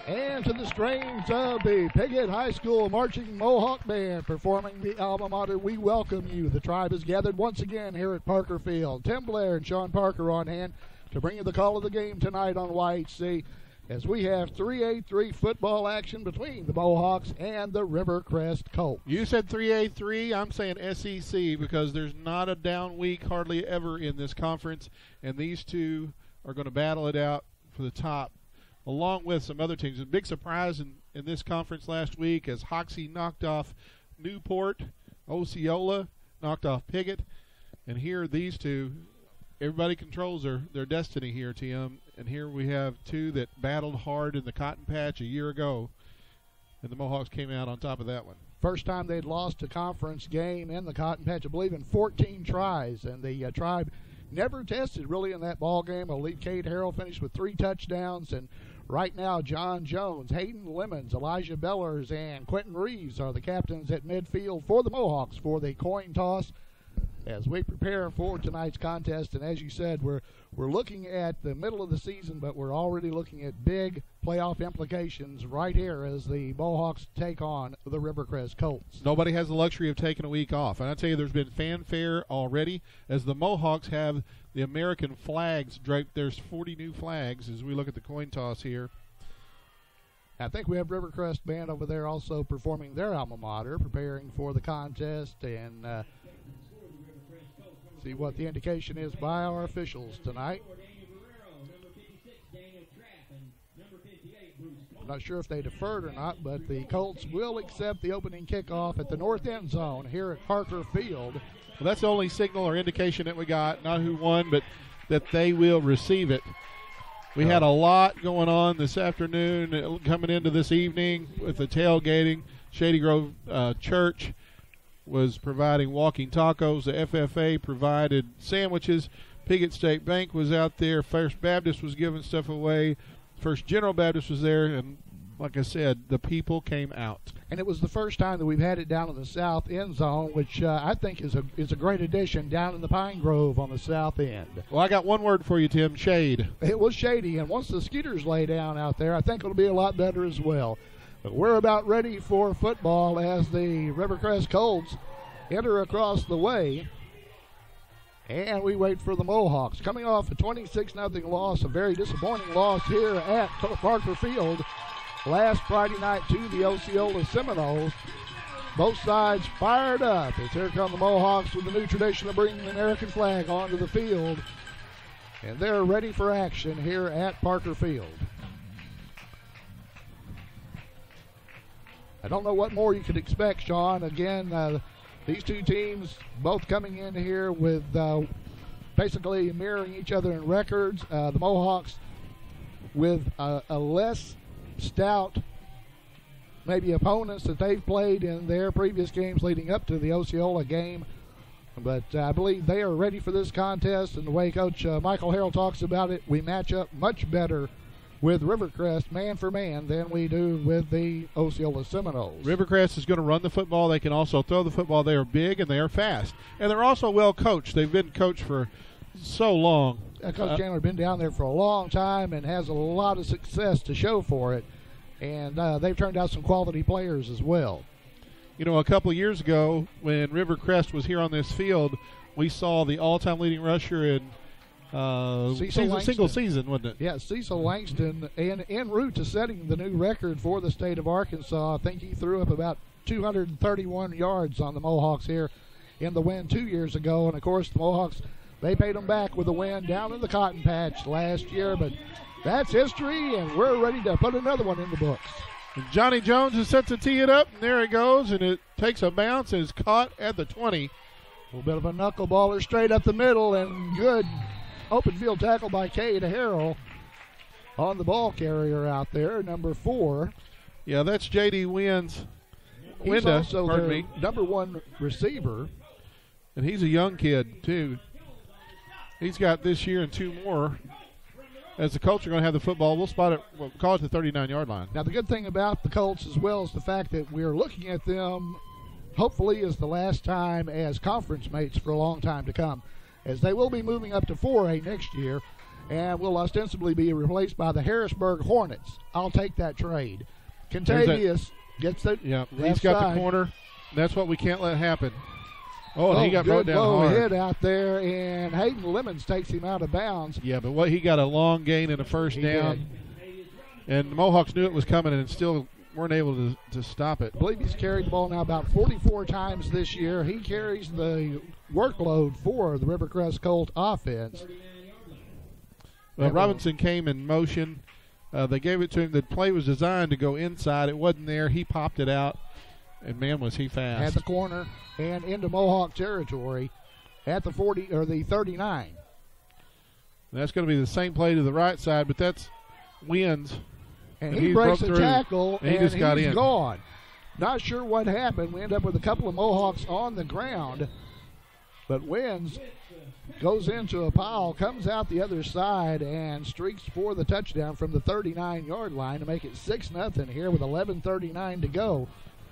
And to the strains of the Piggott High School Marching Mohawk Band performing the alma mater, we welcome you. The tribe is gathered once again here at Parker Field. Tim Blair and Sean Parker on hand to bring you the call of the game tonight on YHC as we have 3A3 football action between the Mohawks and the Rivercrest Colts. You said 3A3, I'm saying SEC because there's not a down week hardly ever in this conference, and these two are going to battle it out for the top, along with some other teams. A big surprise in this conference last week as Hoxie knocked off Newport, Osceola knocked off Piggott, and here these two, everybody controls their destiny here, Tim. And here we have two that battled hard in the Cotton Patch a year ago, and the Mohawks came out on top of that one. First time they'd lost a conference game in the Cotton Patch, I believe, in 14 tries, and the tribe never tested really in that ball game. I believe Cade Harrell finished with 3 touchdowns, and right now John Jones, Hayden Lemons, Elijah Bellers, and Quentin Reeves are the captains at midfield for the Mohawks for the coin toss as we prepare for tonight's contest. And as you said, we're looking at the middle of the season, but we're already looking at big playoff implications right here as the Mohawks take on the Rivercrest Colts. Nobody has the luxury of taking a week off. And I tell you, there's been fanfare already as the Mohawks have the American flags draped. There's 40 new flags as we look at the coin toss here. I think we have Rivercrest Band over there also performing their alma mater, preparing for the contest, and see what the indication is by our officials tonight. I'm not sure if they deferred or not, but the Colts will accept the opening kickoff at the north end zone here at Parker Field. Well, that's the only signal or indication that we got, not who won, but that they will receive it. We had a lot going on this afternoon coming into this evening with the tailgating. Shady Grove Church was providing walking tacos. The FFA provided sandwiches. Piggott State Bank was out there. First Baptist was giving stuff away. First General Baptist was there, and like I said, the people came out. And it was the first time that we've had it down in the south end zone, which I think is a great addition down in the Pine Grove on the south end. Well, I got one word for you, Tim, shade. It was shady, and once the skeeters lay down out there, I think it'll be a lot better as well. But we're about ready for football as the Rivercrest Colts enter across the way. And we wait for the Mohawks. Coming off a 26-0 loss, a very disappointing loss here at Parker Field last Friday night to the Osceola Seminoles. Both sides fired up as here come the Mohawks with the new tradition of bringing the American flag onto the field. And they're ready for action here at Parker Field. I don't know what more you could expect, Sean. Again, these two teams both coming in here with basically mirroring each other in records. The Mohawks with a less stout maybe opponents that they've played in their previous games leading up to the Osceola game. But I believe they are ready for this contest. And the way Coach Michael Harrell talks about it, we match up much better with Rivercrest man for man than we do with the Osceola Seminoles. Rivercrest is going to run the football. They can also throw the football. They are big and they are fast. And they're also well coached. They've been coached for so long. Coach Chandler been down there for a long time and has a lot of success to show for it. And they've turned out some quality players as well. You know, a couple of years ago when Rivercrest was here on this field, we saw the all-time leading rusher in single season, wasn't it? Yeah, Cecil Langston, and en route to setting the new record for the state of Arkansas. I think he threw up about 231 yards on the Mohawks here in the win 2 years ago. And, of course, the Mohawks, they paid them back with a win down in the Cotton Patch last year. But that's history, and we're ready to put another one in the books. And Johnny Jones is set to tee it up, and there he goes, and it takes a bounce and is caught at the 20. A little bit of a knuckleballer straight up the middle, and good open field tackle by Cade Harrell on the ball carrier out there, number 4. Yeah, that's J.D. Wynn's. He's also their number 1 receiver. And he's a young kid, too. He's got this year and 2 more. As the Colts are going to have the football, we'll call it the 39-yard line. Now, the good thing about the Colts as well is the fact that we're looking at them hopefully is the last time as conference mates for a long time to come, as they will be moving up to 4A next year. and will ostensibly be replaced by the Harrisburg Hornets. I'll take that trade. Contavious gets the he's got side. the corner. That's what we can't let happen. Oh, and he got brought good down low hard. hit out there, and Hayden Lemons takes him out of bounds. Yeah, but he got a long gain and a first down. And the Mohawks knew it was coming and still weren't able to stop it. I believe he's carried the ball now about 44 times this year. He carries the workload for the Rivercrest Colt offense. Well, Robinson came in motion. They gave it to him. The play was designed to go inside. It wasn't there. He popped it out, and man, was he fast. At the corner and into Mohawk territory at the 40 or the 39. That's going to be the same play to the right side, but that's Wins. And he breaks the tackle, and he's gone. Not sure what happened. We end up with a couple of Mohawks on the ground. But Wins goes into a pile, comes out the other side, and streaks for the touchdown from the 39-yard line to make it 6-0 here with 11:39 to go.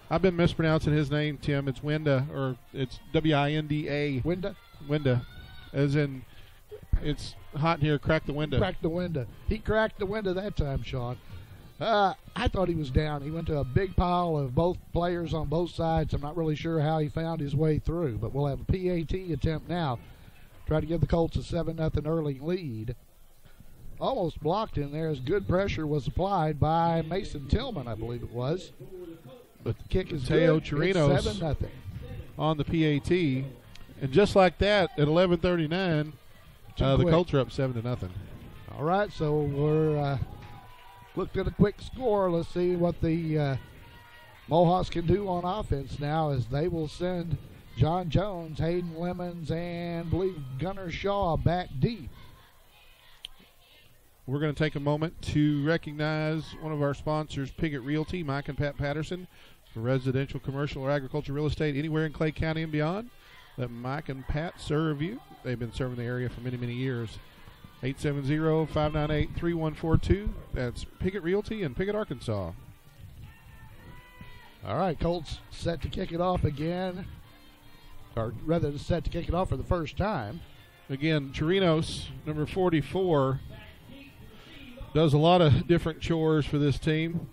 I've been mispronouncing his name, Tim. It's Winda, or it's Winda. Winda. As in, it's hot in here, crack the window. Crack the window. He cracked the window that time, Sean. I thought he was down. He went to a big pile of both players on both sides. I'm not really sure how he found his way through, but we'll have a PAT attempt now. Try to give the Colts a 7-0 early lead. Almost blocked in there as good pressure was applied by Mason Tillman, I believe it was. But the kick is Teo good. Chirinos It's 7-0. On the PAT. And just like that, at 11:39, the Colts are up 7-0. All right, so we're looking at a quick score. Let's see what the Mohawks can do on offense now, as they will send John Jones, Hayden Lemons, and I believe Gunnar Shaw back deep. We're going to take a moment to recognize one of our sponsors, Piggott Realty, Mike and Pat Patterson, for residential, commercial, or agriculture real estate anywhere in Clay County and beyond. Let Mike and Pat serve you. They've been serving the area for many, many years. 870-598-3142. That's Piggott Realty in Piggott, Arkansas. All right, Colts set to kick it off again, or rather set to kick it off for the first time. Again, Chirinos, number 44, does a lot of different chores for this team.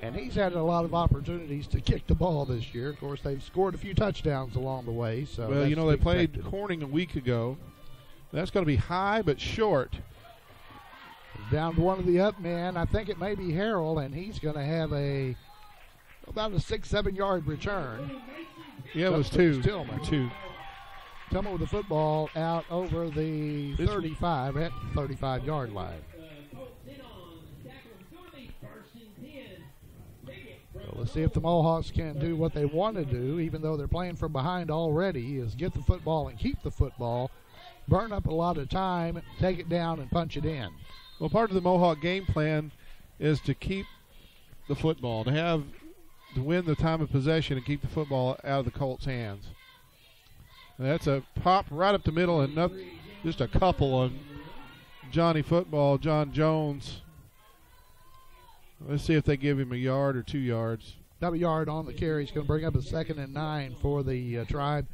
And he's had a lot of opportunities to kick the ball this year. Of course, they've scored a few touchdowns along the way. So well, they played Corning a week ago. That's going to be high but short. Down to one of the up men. I think it may be Harrell, and he's going to have about a 6-7 yard return. Yeah, it was two. Tillman. Tillman with the football out over the 35 at the 35-yard line. So let's see if the Mohawks can do what they want to do, even though they're playing from behind already, is get the football and keep the football, burn up a lot of time, take it down, and punch it in. Well, part of the Mohawk game plan is to keep the football, to win the time of possession and keep the football out of the Colts' hands. And that's a pop right up the middle, and just a couple on Johnny Football, John Jones. Let's see if they give him a yard or 2 yards. Double yard on the carry. He's going to bring up a 2nd and 9 for the Tribe.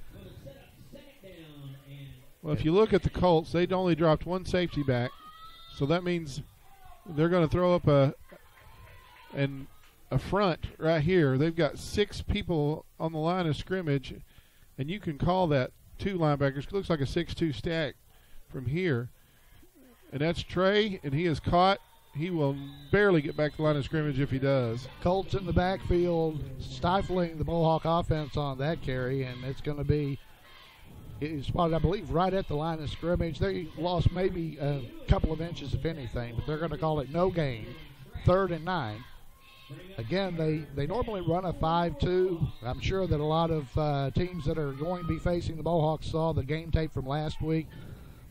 Well, if you look at the Colts, they'd only dropped one safety back, so that means they're going to throw up a front right here. They've got 6 people on the line of scrimmage, and you can call that 2 linebackers. It looks like a 6-2 stack from here. And that's Trey, and he is caught. He will barely get back to the line of scrimmage if he does. Colts in the backfield stifling the Mohawk offense on that carry, and it's going to be spotted, I believe, right at the line of scrimmage. They lost maybe a couple of inches, if anything, but they're going to call it no gain, 3rd and 9. Again, they normally run a 5-2. I'm sure that a lot of teams that are going to be facing the Mohawks saw the game tape from last week.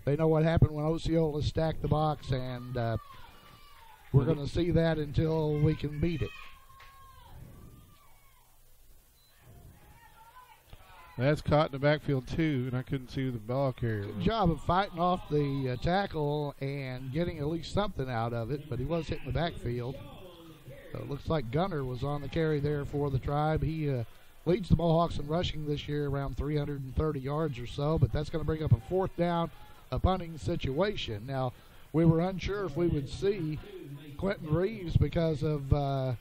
They know what happened when Osceola stacked the box, and we're going to see that until we can beat it. That's caught in the backfield, too, and I couldn't see who the ball carrier was. Good job of fighting off the tackle and getting at least something out of it, but he was hitting the backfield. So it looks like Gunner was on the carry there for the Tribe. He leads the Mohawks in rushing this year around 330 yards or so, but that's going to bring up a 4th down a punting situation. Now, we were unsure if we would see Quentin Reeves because of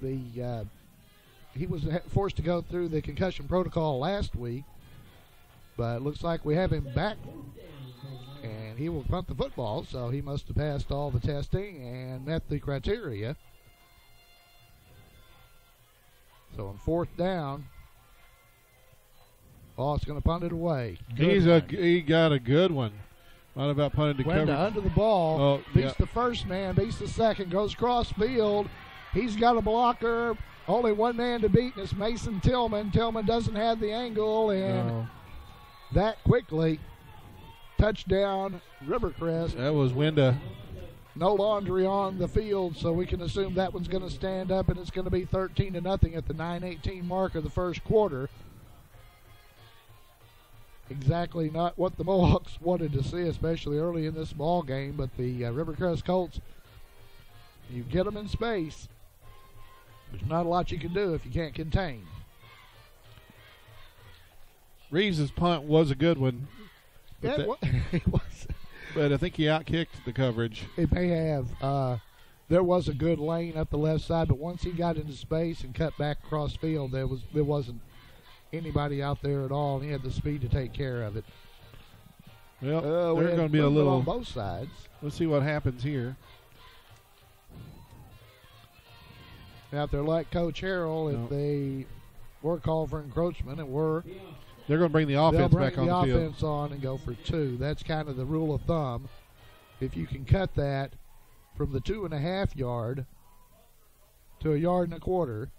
he was forced to go through the concussion protocol last week, but it looks like we have him back, and he will punt the football, so he must have passed all the testing and met the criteria. So on 4th down, Boss going to punt it away. He got a good one. Not about punted to cover. Under the ball, beats the first man, beats the second, goes cross field. He's got a blocker. Only one man to beat, and it's Mason Tillman. Tillman doesn't have the angle, and that quickly, touchdown, Rivercrest. That was Wenda. No laundry on the field, so we can assume that one's going to stand up, and it's going to be 13-0 at the 9:18 mark of the first quarter. Exactly not what the Mohawks wanted to see, especially early in this ball game, but the Rivercrest Colts, you get them in space. There's not a lot you can do if you can't contain. Reeves' punt was a good one. It was. But I think he outkicked the coverage. It may have. There was a good lane up the left side, but once he got into space and cut back across field, there wasn't anybody out there at all, and he had the speed to take care of it. Well, they're going to be a little on both sides. Let's see what happens here. Now, if they're like Coach Harrell, if they were called for encroachment and they're going to bring the offense back on the field. They'll bring the offense on and go for 2. That's kind of the rule of thumb. If you can cut that from the 2.5 yard to 1.25 yards,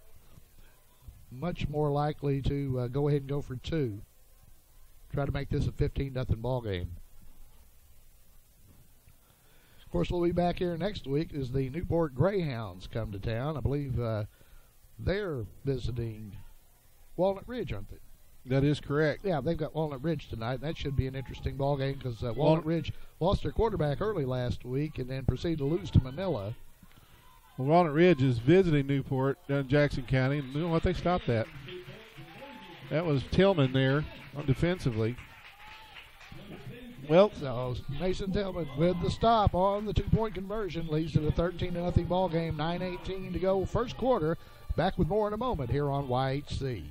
much more likely to go ahead and go for 2. Try to make this a 15-0 ball game. Of course, we'll be back here next week as the Newport Greyhounds come to town. I believe they're visiting Walnut Ridge, aren't they? That is correct. Yeah, they've got Walnut Ridge tonight. That should be an interesting ball game because Walnut Ridge lost their quarterback early last week and then proceeded to lose to Manila. Well, Walnut Ridge is visiting Newport down in Jackson County. And you know what? They stopped that. That was Tillman there defensively. Well, so Mason Tillman with the stop on the 2-point conversion leads to the 13-0 ball game. 9:18 to go, first quarter. Back with more in a moment here on YHC.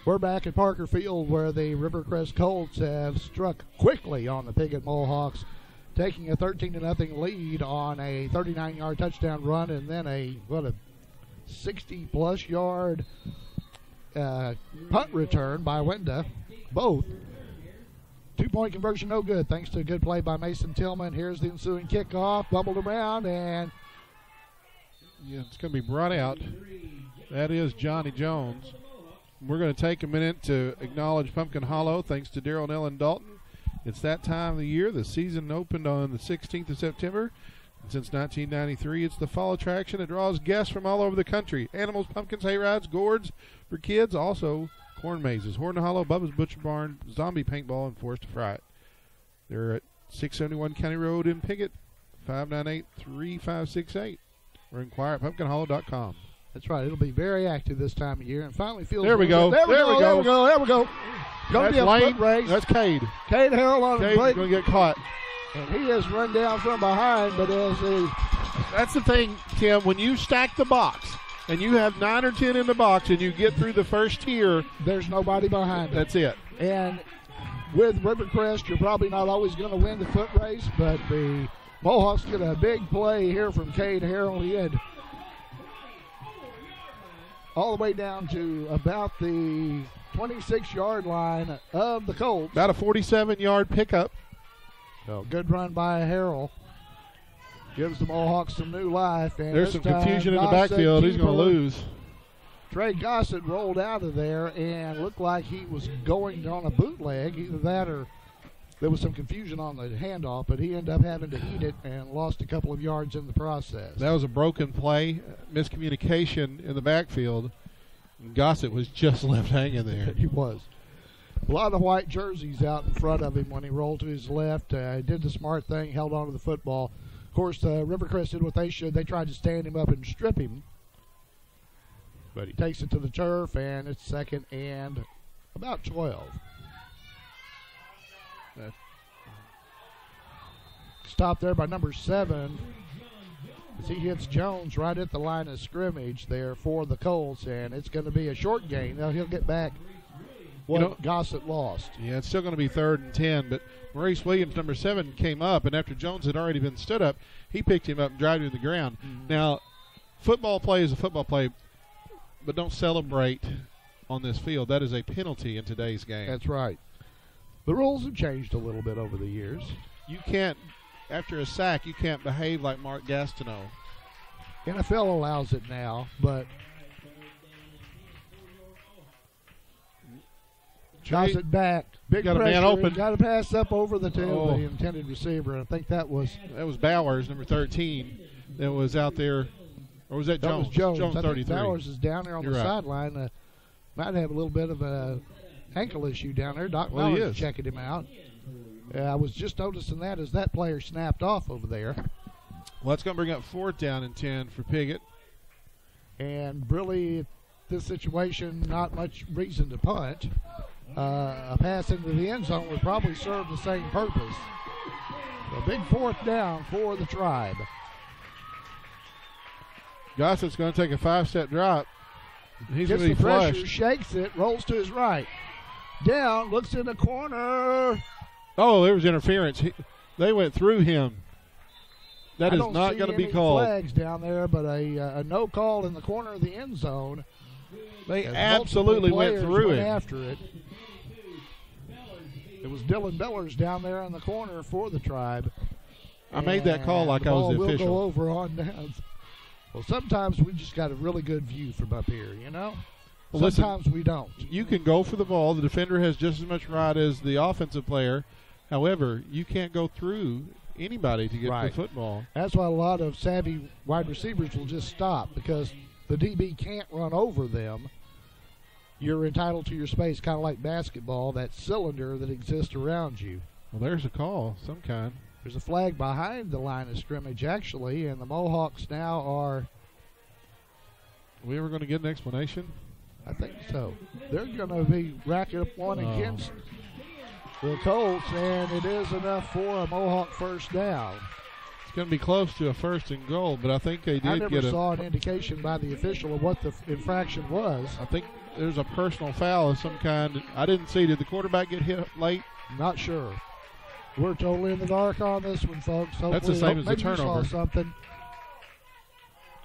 We're back at Parker Field where the Rivercrest Colts have struck quickly on the Piggott Mohawks, taking a 13-0 lead on a 39-yard touchdown run and then a 60-plus yard punt return by Wenda. Both. 2-point conversion, no good, thanks to a good play by Mason Tillman. Here's the ensuing kickoff, bubbled around, and it's going to be brought out. That is Johnny Jones. We're going to take a minute to acknowledge Pumpkin Hollow, thanks to Daryl and Ellen Dalton. It's that time of the year. The season opened on the 16th of September. And since 1993, it's the fall attraction that draws guests from all over the country. Animals, pumpkins, hay rides, gourds for kids, also corn mazes. Horton Hollow, Bubba's Butcher Barn, zombie paintball, and Forced to Fry It. They're at 671 County Road in Piggott, 598-3568. Or inquire at pumpkinhollow.com. That's right. It'll be very active this time of year, and finally feels. There we go. There we go. Going to be a foot race. That's Cade. Cade Harrell on the plate. Going to get caught. And he has run down from behind, but that's the thing, Tim. When you stack the box and you have 9 or 10 in the box, and you get through the first tier, there's nobody behind. That's it. And with Rivercrest, you're probably not always going to win the foot race, but the Mohawks get a big play here from Cade Harrell. He had all the way down to about the 26-yard line of the Colts. About a 47-yard pickup. So good run by Harrell. Gives the Mohawks some new life. And there's some confusion in the backfield. He's going to lose. Trey Gossett rolled out of there and looked like he was going on a bootleg. Either that or there was some confusion on the handoff, but he ended up having to eat it and lost a couple of yards in the process. That was a broken play, miscommunication in the backfield. And Gossett was just left hanging there. He was. A lot of white jerseys out in front of him when he rolled to his left. Did the smart thing, held on to the football. Of course, Rivercrest did what they should. They tried to stand him up and strip him. But he takes it to the turf, and it's 2nd and about 12. Stopped there by number 7 as he hits Jones right at the line of scrimmage there for the Colts, and it's going to be a short gain. Now he'll get back what Gossett lost. Yeah, it's still going to be 3rd and 10, but Maurice Williams, number 7, came up, and after Jones had already been stood up, he picked him up and dragged him to the ground. Mm-hmm. Now, football play is a football play, but don't celebrate on this field. That is a penalty in today's game. That's right. The rules have changed a little bit over the years. You can't, after a sack, you can't behave like Mark Gastineau. NFL allows it now, but Gossett back. Big got pressure. A man open. Got to pass up over the tail of the intended receiver. I think that was Bowers, number 13, that was out there. Or was that Jones? Was Jones. Jones 33. Bowers is down there on the sideline. Might have a little bit of a ankle issue down there. Doc Bowers is checking him out. I was just noticing that as that player snapped off over there. Well, that's going to bring up 4th down and 10 for Piggott. And really, this situation, not much reason to punt. A pass into the end zone would probably serve the same purpose. A big 4th down for the Tribe. Gossett's going to take a 5-step drop. He's going to be pressure, flushed. Shakes it, rolls to his right. Down, looks in the corner. Oh, there was interference. They went through him. That is not going to be called. Flags down there, but a no call in the corner of the end zone. They absolutely went through it. After it. It was Dylan Bellers down there in the corner for the Tribe. I made that call like I was the official. We'll go over on down. Well, sometimes we just got a really good view from up here, you know? Well, sometimes we don't. You can go for the ball. The defender has just as much right as the offensive player. However, you can't go through anybody to get to the football. That's why a lot of savvy wide receivers will just stop because the DB can't run over them. You're entitled to your space, kind of like basketball, that cylinder that exists around you. Well, there's a call, some kind. There's a flag behind the line of scrimmage, actually, and the Mohawks now are... Are we ever going to get an explanation? I think so. They're going to be racking up one against the Colts, and it is enough for a Mohawk 1st down. It's going to be close to a 1st and goal, but I think they did get I never saw an indication by the official of what the infraction was. I think there's a personal foul of some kind. I didn't see. Did the quarterback get hit late? Not sure. We're totally in the dark on this one, folks. Hopefully, that's the same as the turnover. Saw something.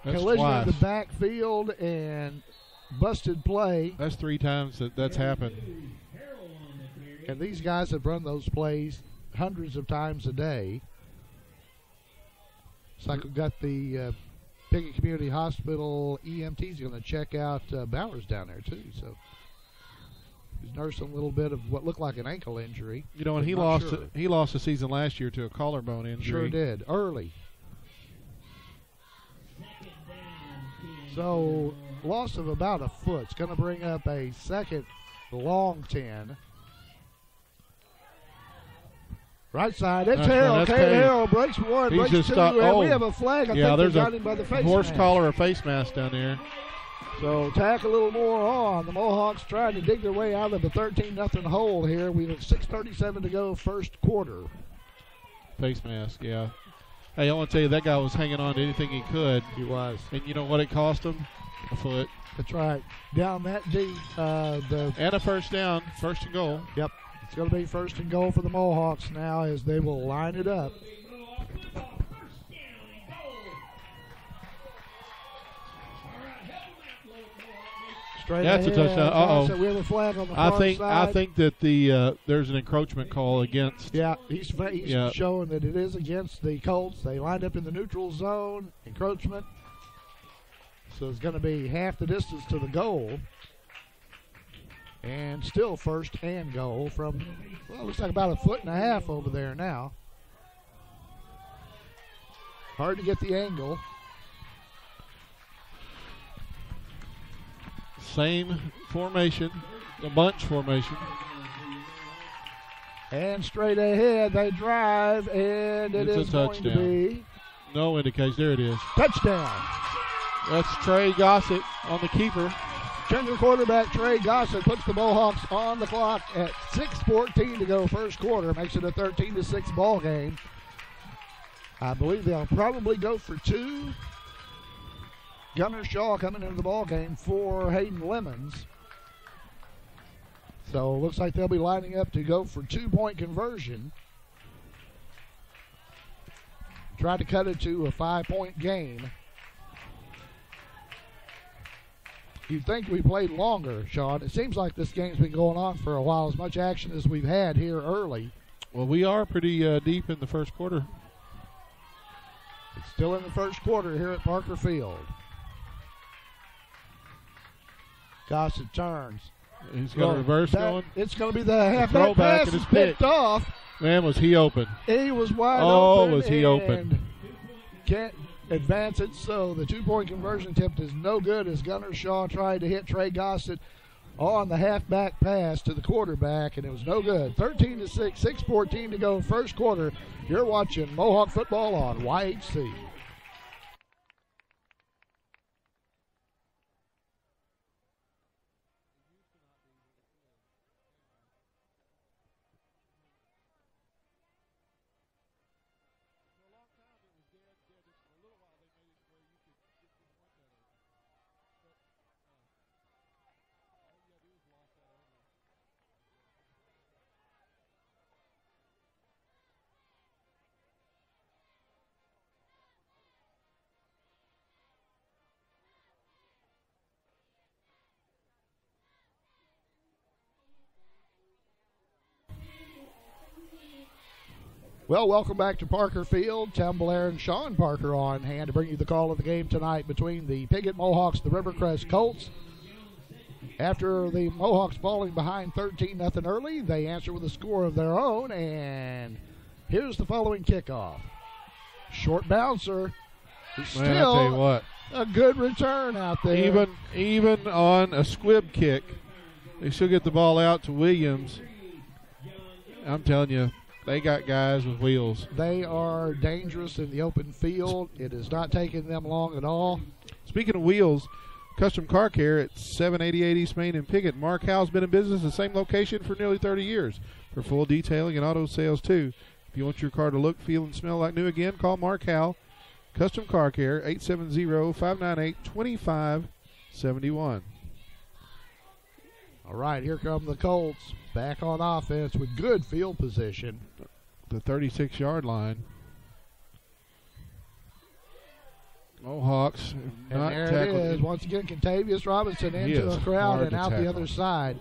That's collision twice. in the backfield and busted play. That's 3 times that's happened. And these guys have run those plays hundreds of times a day. It's like we've got the Piggott Community Hospital EMT's going to check out Bowers down there, too. So he's nursing a little bit of what looked like an ankle injury. You know, and he lost the season last year to a collarbone injury. Sure did, early. So loss of about a foot. It's going to bring up a 2nd long 10. Right side, it's Harrell. Harrell breaks one, breaks 2, and we have a flag. I think they got him by the face horse mask. collar or face mask down there. So tack a little more on. The Mohawks trying to dig their way out of a 13-0 hole here. We have 6:37 to go, 1st quarter. Face mask, yeah. Hey, I want to tell you, that guy was hanging on to anything he could. He was. And you know what it cost him? A foot. That's right. Down that deep. And a 1st down, 1st and goal. Yep. It's going to be 1st and goal for the Mohawks now as they will line it up. Straight That's ahead. a touchdown. So we have a flag on the far side. I think that there's an encroachment call against. Yeah, he's showing that it is against the Colts. They lined up in the neutral zone. Encroachment. So it's going to be half the distance to the goal. And still first and goal from, well, looks like about 1.5 feet over there now. Hard to get the angle. Same formation, the bunch formation. And straight ahead, they drive, and it is going to be no indication. There it is. Touchdown. That's Trey Gossett on the keeper. Junior quarterback Trey Gossett puts the Mohawks on the clock at 6:14 to go first quarter. Makes it a 13-6 ball game. I believe they'll probably go for 2. Gunnar Shaw coming into the ball game for Hayden Lemons. So looks like they'll be lining up to go for 2-point conversion. Try to cut it to a 5-point game. You'd think we played longer, Sean. It seems like this game's been going on for a while, as much action as we've had here early. Well, we are pretty deep in the first quarter. It's still in the first quarter here at Parker Field. Gossett turns. He's got a reverse going. It's going to be the halfback pass is picked off. Man, was he open. He was wide open. Oh, was he open. Can't advance it, so the 2-point conversion attempt is no good as Gunnar Shaw tried to hit Trey Gossett on the halfback pass to the quarterback, and it was no good. 13-6, 6:14 to go first quarter. You're watching Mohawk football on YHC. Well, welcome back to Parker Field. Tom Blair and Sean Parker on hand to bring you the call of the game tonight between the Piggott Mohawks, the Rivercrest Colts. After the Mohawks falling behind 13-0 early, they answer with a score of their own, and here's the following kickoff. Short bouncer. Still, man, I tell you what, a good return out there. Even on a squib kick, they still get the ball out to Williams. I'm telling you, they got guys with wheels. They are dangerous in the open field. It is not taking them long at all. Speaking of wheels, Custom Car Care at 788 East Main in Piggott. Mark Howe's been in business in the same location for nearly 30 years for full detailing and auto sales, too. If you want your car to look, feel, and smell like new again, call Mark Howe. Custom Car Care, 870-598-2571. All right, here come the Colts back on offense with good field position. The 36-yard line. Mohawks and not there tackled. It is. Once again, Contavious Robinson into the crowd and out the other side.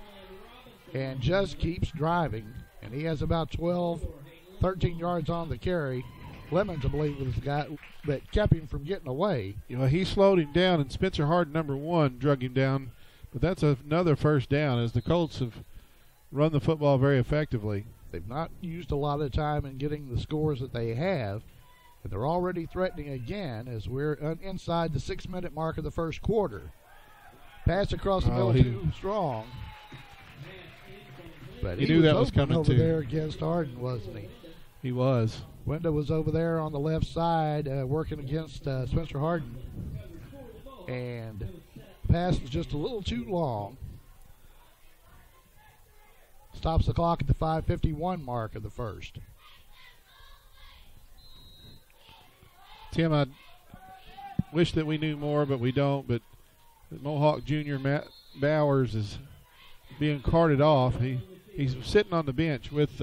And just keeps driving. And he has about 13 yards on the carry. Lemons, I believe, was the guy that kept him from getting away. You know, he slowed him down, and Spencer Harden, number 1, drug him down. But that's another first down, as the Colts have run the football very effectively. They've not used a lot of time in getting the scores that they have. And they're already threatening again as we're inside the 6-minute mark of the first quarter. Pass across the middle too strong. But he knew that was coming over there against Harden, wasn't he? He was. Wenda was over there on the left side working against Spencer Harden. And the pass was just a little too long. Stops the clock at the 5:51 mark of the first. Tim, I wish that we knew more, but we don't. But Mohawk Junior Matt Bowers is being carted off. He's sitting on the bench with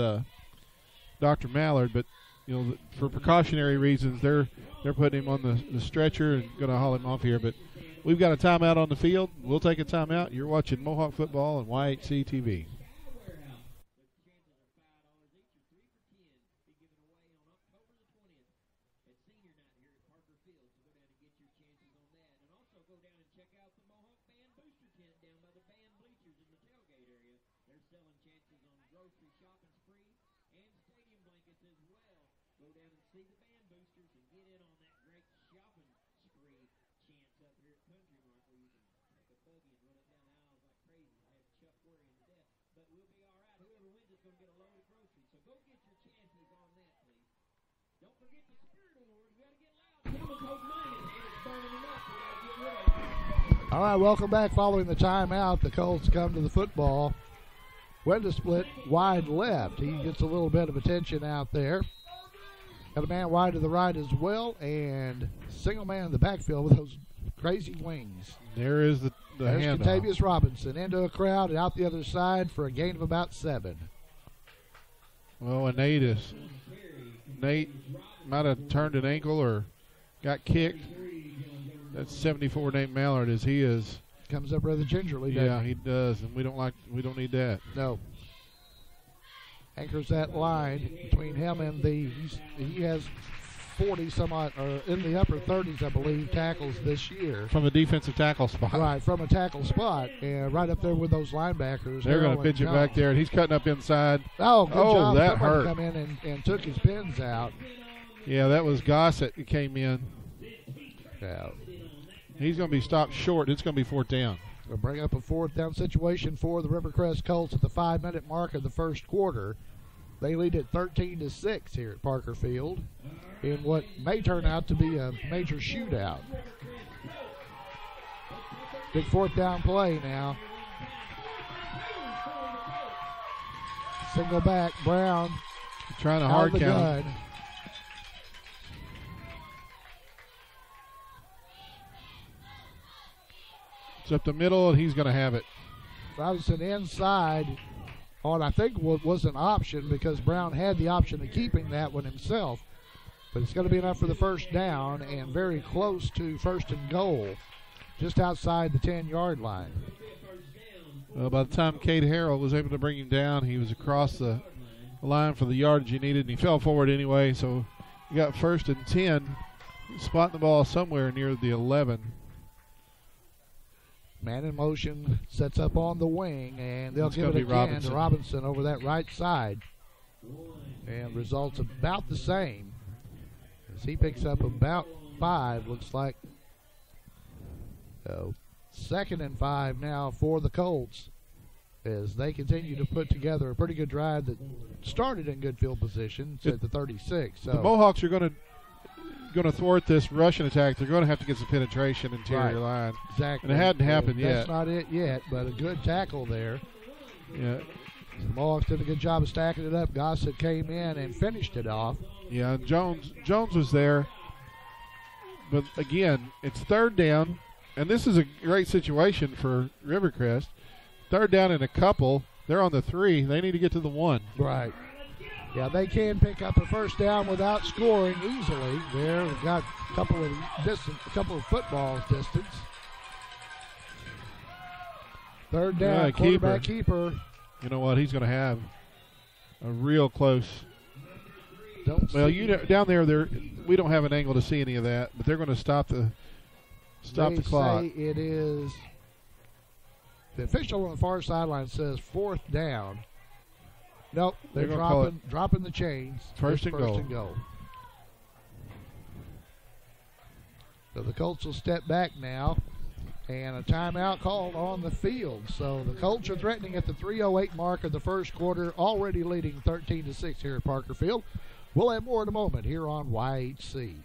Dr. Mallard, but you know, for precautionary reasons, they're putting him on the stretcher and going to haul him off here. But we've got a timeout on the field. We'll take a timeout. You're watching Mohawk football on YHC TV. Senior night here at Parker Field, so go down and get your chances on that. And also go down and selling chances on grocery shopping spree and stadium blankets as well. Go down and see the band boosters and get in on that great shopping spree chance up here at Country Mark, where you can take a buggy and run it down the aisles like crazy. I have Chuck worrying to death, but we'll be all right. Whoever wins is going to get a load of groceries. So go get your chances on that, please. Don't forget the Spirit Award. We got to get loud. Chemical mine is here. It's burning enough. We got to get rid of it. All right, welcome back. Following the timeout, the Colts come to the football. Wenda split wide left. He gets a little bit of attention out there. Got a man wide to the right as well, and single man in the backfield with those crazy wings. There is the There's handoff. Contavious Robinson into a crowd and out the other side for a gain of about 7. Well, and Nate might have turned an ankle or got kicked. That's 74 Nate Mallard as he is. Comes up rather gingerly, doesn't Yeah, he does, and we don't need that. No. Anchors that line between him and he has 40 some odd, or in the upper 30s, I believe, tackles this year. From a defensive tackle spot. Right, from a tackle spot, and right up there with those linebackers. They're going to pitch it back there, and he's cutting up inside. Oh, good job. That Somebody hurt. come in and took his pins out. Yeah, that was Gossett who came in. Yeah. He's going to be stopped short. It's going to be 4th down. We'll bring up a 4th down situation for the Rivercrest Colts at the 5-minute mark of the first quarter. They lead at 13-6 here at Parker Field in what may turn out to be a major shootout. Big 4th down play now. Single back, Brown Trying to out hard of the count. gun. It's up the middle, and he's going to have it. Robinson inside on, I think, what was an option because Brown had the option of keeping that one himself. But it's going to be enough for the first down and very close to 1st and goal, just outside the 10-yard line. Well, by the time Cade Harrell was able to bring him down, he was across the line for the yardage he needed, and he fell forward anyway. So you got 1st and 10, spotting the ball somewhere near the 11. Man in motion, sets up on the wing, and they'll It's give it gonna be again to Robinson over that right side. And results about the same as he picks up about 5, looks like. So 2nd and 5 now for the Colts as they continue to put together a pretty good drive that started in good field position at the 36. So The Mohawks are going to thwart this Russian attack. They're going to have to get some penetration interior line. Exactly. And it hadn't happened yet. That's not it yet, but a good tackle there. Yeah. The Mohawks did a good job of stacking it up. Gossett came in and finished it off. Yeah, and Jones was there. But again, it's 3rd down, and this is a great situation for Rivercrest. 3rd down and a couple. They're on the 3. They need to get to the 1. Right. Yeah, they can pick up a first down without scoring easily. There, we've got a couple of football distance. 3rd down, Yeah, quarterback keeper. You know what? He's going to have a real close. Well, down there, we don't have an angle to see any of that, but they're going to stop the clock. Say it is. The official on the far sideline says 4th down. Nope, they're dropping the chains. First and goal. So the Colts will step back now, and a timeout called on the field. So the Colts are threatening at the 3:08 mark of the first quarter, already leading 13-6 here at Parker Field. We'll have more in a moment here on YHC.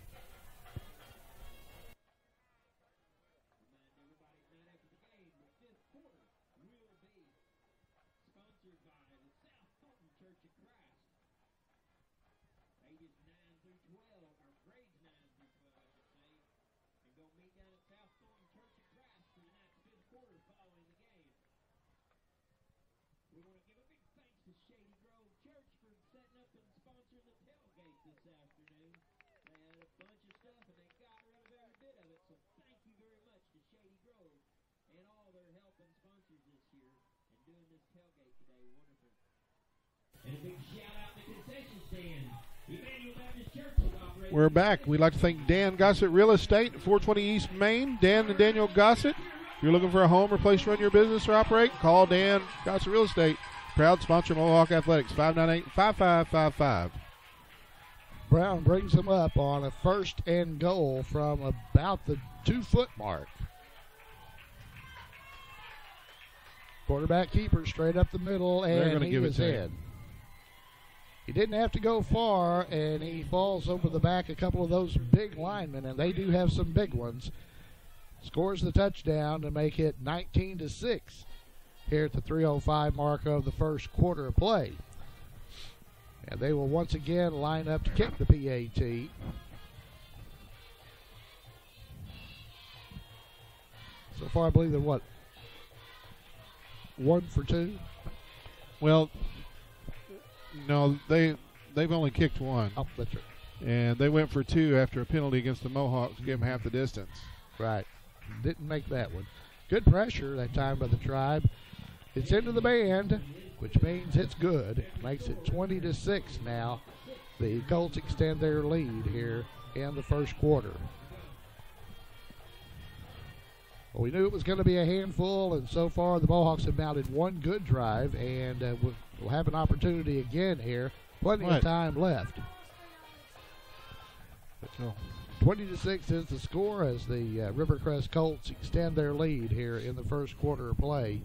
We're back. We'd like to thank Dan Gossett Real Estate, 420 East Main. Dan and Daniel Gossett. If you're looking for a home or place to run your business or operate, call Dan Gossett Real Estate, Proud sponsor, Mohawk Athletics, 598-5555. Brown brings them up on a 1st and goal from about the 2-foot mark. Quarterback keeper straight up the middle, and he is in. He didn't have to go far, and he falls over the back a couple of those big linemen, and they do have some big ones. Scores the touchdown to make it 19-6 here at the 3:05 mark of the first quarter of play. And they will once again line up to kick the PAT. So far, I believe they're what? 1 for 2? Well, no, they've only kicked one. Oh, that's right. And they went for 2 after a penalty against the Mohawks to give them half the distance. Right. Didn't make that one. Good pressure that time by the Tribe. It's into the band, which means it's good. Makes it 20-6 now. The Colts extend their lead here in the first quarter. Well, we knew it was going to be a handful, and so far the Mohawks have mounted one good drive, and we'll have an opportunity again here. Plenty of time left. 20-6 is the score as the Rivercrest Colts extend their lead here in the first quarter of play.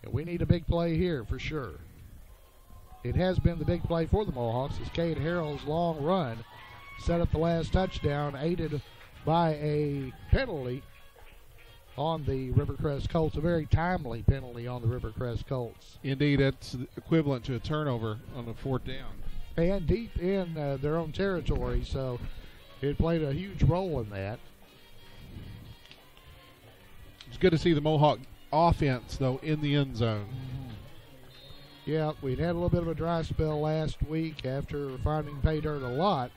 And we need a big play here for sure. It has been the big play for the Mohawks as Cade Harrell's long run set up the last touchdown, aided by a penalty on the Rivercrest Colts, a very timely penalty on the Rivercrest Colts. Indeed, that's equivalent to a turnover on the 4th down. And deep in their own territory, so it played a huge role in that. It's good to see the Mohawk offense, though, in the end zone. Yeah, we'd had a little bit of a dry spell last week after finding pay dirt a lot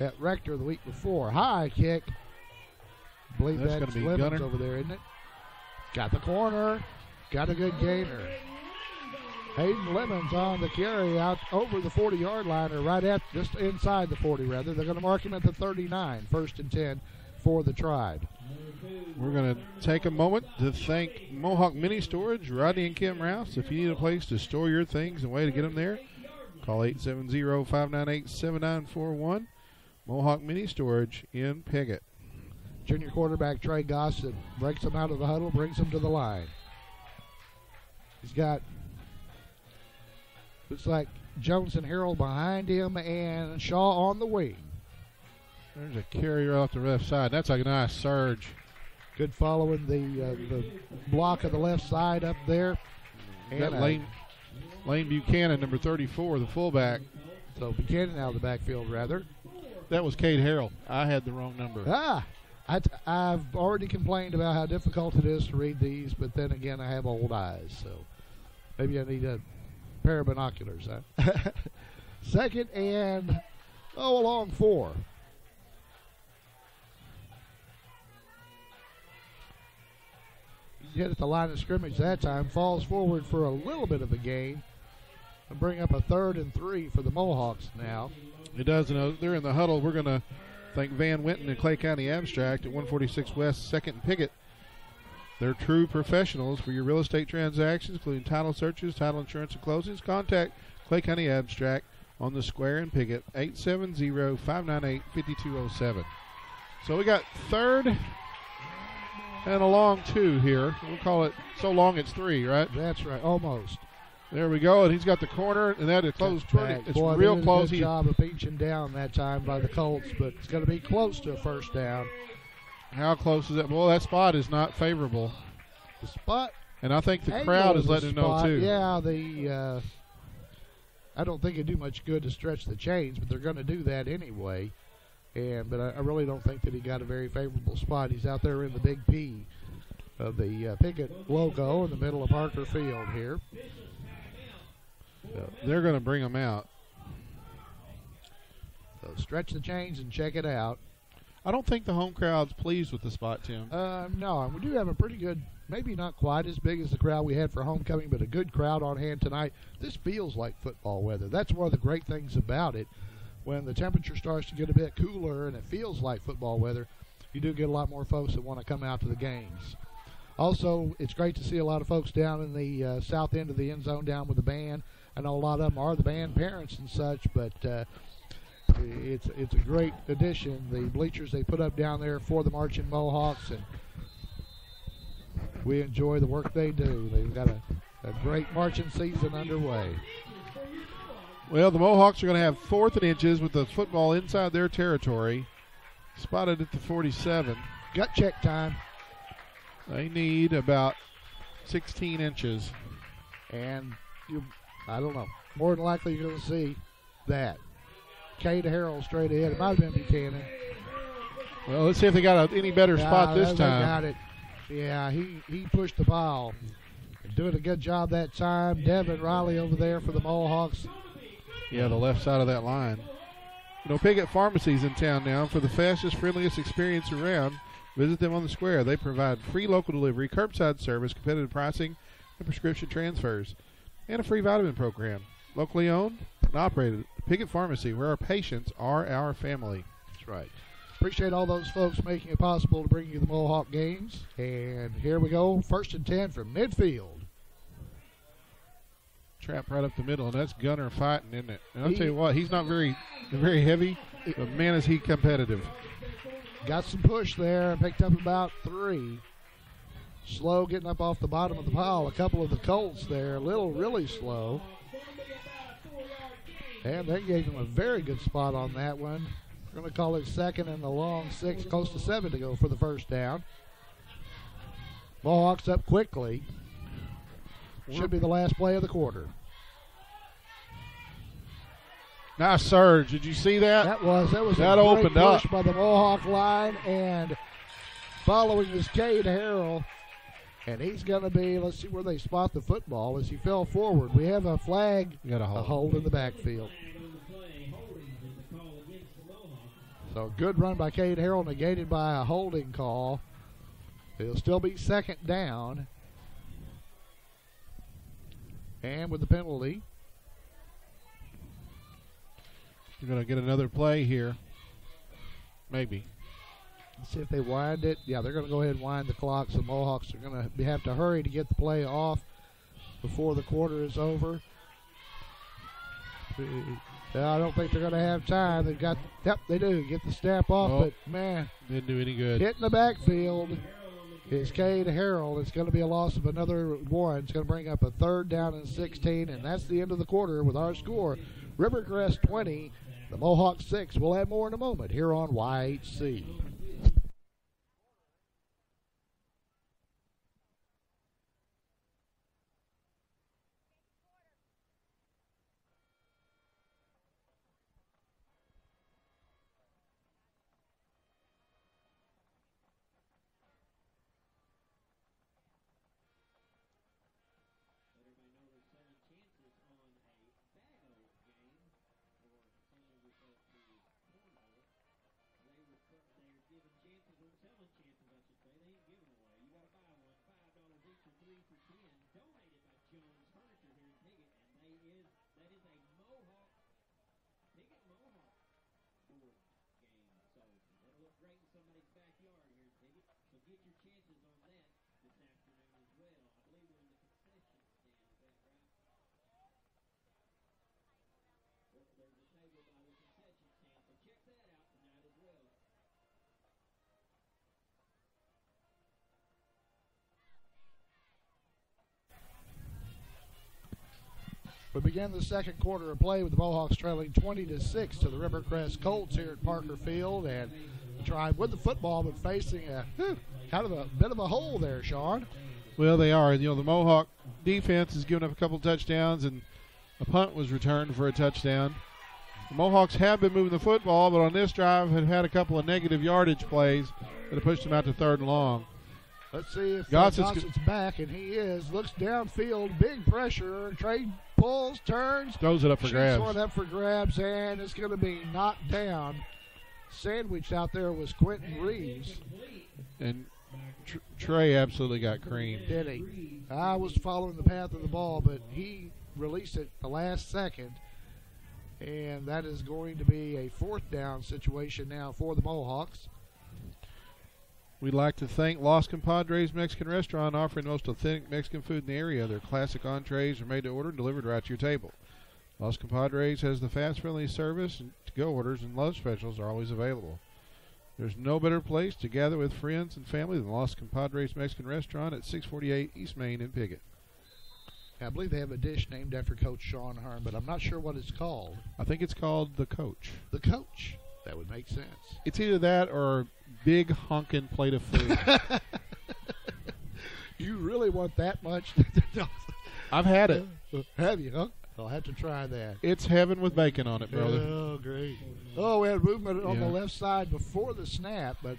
at Rector the week before. High kick. I believe that's going to be Lemons Gunner over there, isn't it? Got the corner. Got a good gainer. Hayden Lemons on the carry out over the 40-yard line, or right at just inside the 40, rather. They're going to mark him at the 39, 1st and 10 for the Tribe. We're going to take a moment to thank Mohawk Mini Storage, Rodney and Kim Rouse. If you need a place to store your things and a way to get them there, call 870-598-7941. Mohawk Mini Storage in Piggott. Junior quarterback Trey Gossett breaks him out of the huddle, brings him to the line. He's got, looks like Jones and Harrell behind him and Shaw on the wing. There's a carrier off the left side. That's a nice surge. Good following the block of the left side up there. That Lane Buchanan, number 34, the fullback. So Buchanan out of the backfield, rather. That was Cade Harrell. I had the wrong number. I've already complained about how difficult it is to read these, but then again, I have old eyes, so maybe I need a pair of binoculars. Huh? 2nd and, a long 4. He's hit at the line of scrimmage that time, falls forward for a little bit of a gain, and bring up a 3rd and 3 for the Mohawks now. It does, and they're in the huddle. We're going to thank Van Winton and Clay County Abstract at 146 West 2nd and Piggott. They're true professionals for your real estate transactions, including title searches, title insurance, and closings. Contact Clay County Abstract on the square in Piggott, 870-598-5207. So we got 3rd and a long 2 here. We'll call it so long it's 3, right? That's right, almost. There we go, and he's got the corner, and that is close. It's Boy, real close. Good job of pinching down that time by the Colts, but it's going to be close to a 1st down. How close is that? Well, that spot is not favorable. The spot, and I think the crowd is letting him know too. Yeah, I don't think it'd do much good to stretch the chains, but they're going to do that anyway. But I really don't think that he got a very favorable spot. He's out there in the big P of the Piggott logo in the middle of Parker Field here. So they're going to bring him out. So stretch the chains and check it out. I don't think the home crowd's pleased with the spot, Tim. No, we do have a pretty good, maybe not quite as big as the crowd we had for homecoming, but a good crowd on hand tonight. This feels like football weather. That's one of the great things about it. When the temperature starts to get a bit cooler and it feels like football weather, you do get a lot more folks that want to come out to the games. Also, it's great to see a lot of folks down in the south end of the end zone down with the band. I know a lot of them are the band parents and such, but it's a great addition. The bleachers they put up down there for the Marching Mohawks, and we enjoy the work they do. They've got a great marching season underway. Well, the Mohawks are going to have 4th and inches with the football inside their territory, spotted at the 47. Gut check time. They need about 16 inches. And I don't know. More than likely you're going to see that. Cade Harrell straight ahead. It might have been Buchanan. Well, let's see if they got any better spot this they time. Got it. Yeah, he pushed the ball. Doing a good job that time. Devin Riley over there for the Mohawks. Yeah, the left side of that line. You know, Piggott Pharmacy's in town now. For the fastest, friendliest experience around, visit them on the square. They provide free local delivery, curbside service, competitive pricing, and prescription transfers, and a free vitamin program. Locally owned and operated. Piggott Pharmacy, where our patients are our family. That's right. Appreciate all those folks making it possible to bring you the Mohawk games. And here we go, 1st and 10 from midfield. Trap right up the middle, and that's Gunner fighting, isn't it? And I'll tell you what, he's not very heavy, but man, is he competitive. Got some push there, picked up about 3. Slow getting up off the bottom of the pile. A couple of the Colts there, really slow. And they gave him a very good spot on that one. We're going to call it 2nd and a long 6, close to 7 to go for the first down. Mohawks up quickly. Should be the last play of the quarter. Nice surge. Did you see that? That was that a great opened push up by the Mohawk line, and following is Cade Harrell, and he's going to be. Let's see where they spot the football as he fell forward. We have a flag, got a hold in the backfield. So good run by Cade Harrell, negated by a holding call. It'll still be 2nd down. And with the penalty, you're going to get another play here. Maybe. Let's see if they wind it. Yeah, they're going to go ahead and wind the clock. So Mohawks are going to have to hurry to get the play off before the quarter is over. I don't think they're going to have time. They've got, yep, they do. Get the snap off, but man, didn't do any good. Hitting the backfield is Cade Harrell. It's going to be a loss of another 1. It's going to bring up a 3rd down and 16, and that's the end of the quarter with our score. Rivercrest 20, the Mohawks 6. We'll have more in a moment here on YHC. We begin the second quarter of play with the Mohawks trailing 20-6 to the Rivercrest Colts here at Parker Field, and trying with the football but facing a kind of a bit of a hole there, Sean. Well, they are. You know, the Mohawk defense has given up a couple touchdowns, and a punt was returned for a touchdown. The Mohawks have been moving the football, but on this drive have had a couple of negative yardage plays that have pushed them out to 3rd and long. Let's see if Gossett back, and he is. Looks downfield, big pressure. Trey pulls, turns. Throws it up for grabs. One up for grabs, and it's going to be knocked down. Sandwiched out there was Quentin Reeves. And Trey absolutely got creamed. Did he? I was following the path of the ball, but he released it the last second. And that is going to be a 4th down situation now for the Mohawks. We'd like to thank Los Compadres Mexican Restaurant, offering the most authentic Mexican food in the area. Their classic entrees are made to order and delivered right to your table. Los Compadres has the fast, friendly service, and to-go orders and lunch specials are always available. There's no better place to gather with friends and family than Los Compadres Mexican Restaurant at 648 East Main in Piggott. I believe they have a dish named after Coach Sean Hearn, but I'm not sure what it's called. I think it's called the Coach. The Coach. That would make sense. It's either that or a big honking plate of food. You really want that much? I've had it. Have you? Huh? I'll have to try that. It's heaven with bacon on it, brother. Oh, great. Oh, we had movement on the left side before the snap, but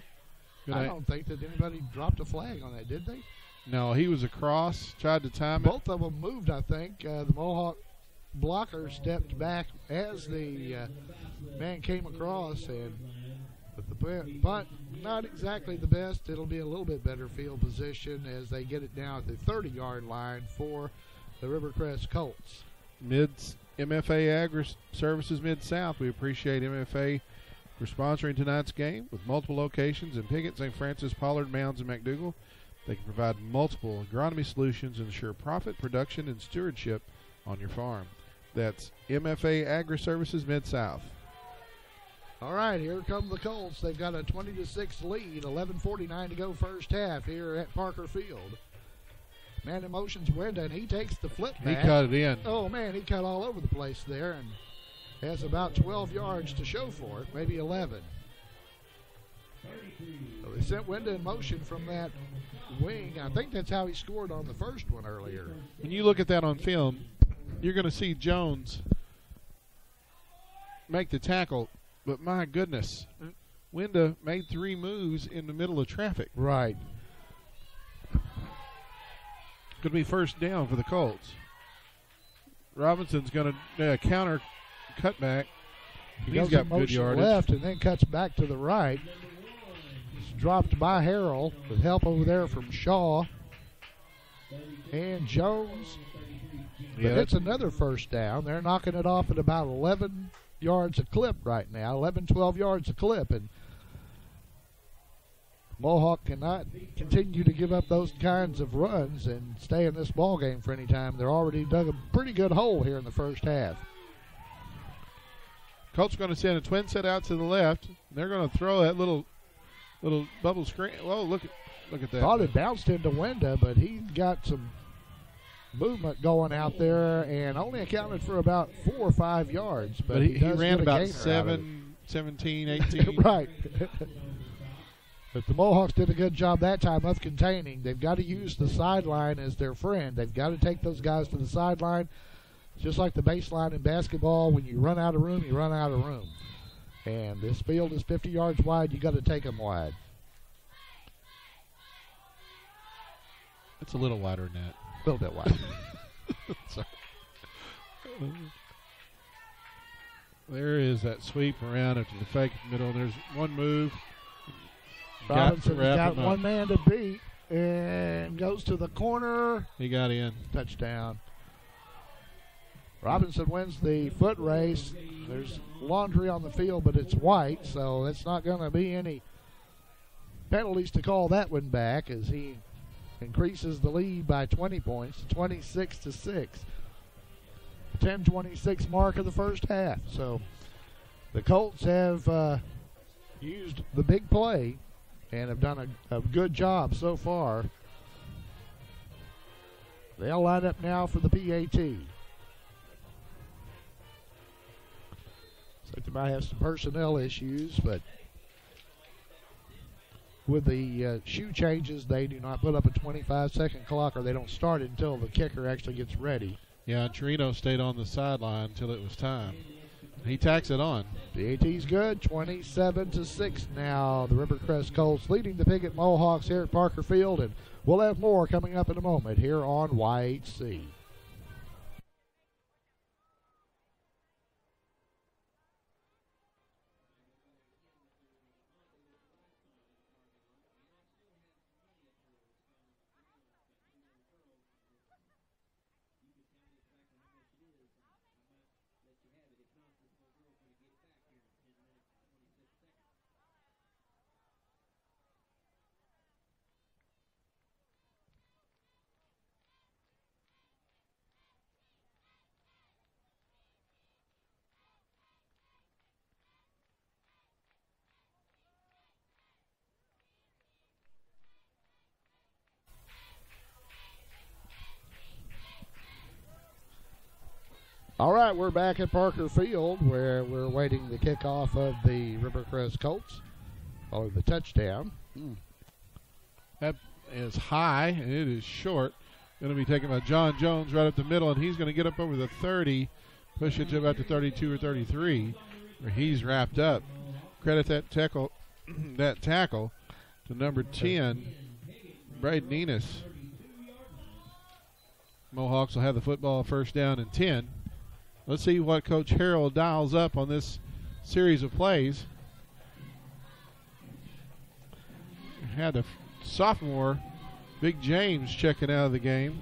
I don't think that anybody dropped a flag on that, did they? No, he was across, tried to time it. Both of them moved, I think. The Mohawk blocker stepped back as the man came across, but the punt, not exactly the best. It'll be a little bit better field position as they get it down at the 30-yard line for the Rivercrest Colts. MFA Agri Services Mid-South. We appreciate MFA for sponsoring tonight's game with multiple locations in Piggott, St. Francis, Pollard, Mounds, and McDougal. They can provide multiple agronomy solutions and ensure profit, production, and stewardship on your farm. That's MFA Agri Services Mid-South. All right, here come the Colts. They've got a 20-6 lead, 11:49 to go first half here at Parker Field. Man in motion's Wenda, and he takes the flip back. He cut it in. Oh, man, he cut all over the place there and has about 12 yards to show for it, maybe 11. So they sent Wenda in motion from that wing. I think that's how he scored on the first one earlier. When you look at that on film, you're going to see Jones make the tackle, but my goodness, Wenda made 3 moves in the middle of traffic. Right. Could be first down for the Colts. Robinson's going to counter cutback. He's got good yardage. Left and then cuts back to the right. It's dropped by Harrell with help over there from Shaw and Jones. But it's another first down. They're knocking it off at about 11 yards a clip right now, 11, 12 yards a clip. And Mohawk cannot continue to give up those kinds of runs and stay in this ball game for any time. They're already dug a pretty good hole here in the first half. Colts going to send a twin set out to the left. They're going to throw that little bubble screen. Well, look at that. Thought it bounced into Wenda, but he got some movement going out there and only accounted for about 4 or 5 yards. But he ran about 17, 18. Right. But the Mohawks did a good job that time of containing. They've got to use the sideline as their friend. They've got to take those guys to the sideline. Just like the baseline in basketball, when you run out of room, you run out of room. And this field is 50 yards wide. You got to take them wide. It's a little wider than that. A little bit wide. Sorry. There is that sweep around after the fake middle. There's one move. Robinson's got one man to beat and goes to the corner. He got in. Touchdown. Robinson wins the foot race. There's laundry on the field, but it's white, so it's not going to be any penalties to call that one back as he increases the lead by 20 points, 26-6. 10:26 mark of the first half. So the Colts have used the big play and have done a good job so far. They'll line up now for the PAT. So they might have some personnel issues, but with the shoe changes, they do not put up a 25-second clock, or they don't start it until the kicker actually gets ready. Yeah, Torino stayed on the sideline until it was time. He tacks it on. PAT's good, 27-6 now. The Rivercrest Colts leading the Piggott Mohawks here at Parker Field, and we'll have more coming up in a moment here on YHC. All right, we're back at Parker Field where we're waiting the kickoff of the Rivercrest Colts. Following the touchdown. That is high, and it is short. Going to be taken by John Jones right up the middle, and he's going to get up over the 30, push it to about the 32 or 33, where he's wrapped up. Credit that tackle to number 10, Braden Enos. Mohawks will have the football first down and 10. Let's see what Coach Harrell dials up on this series of plays. Had a sophomore, Big James, checking out of the game.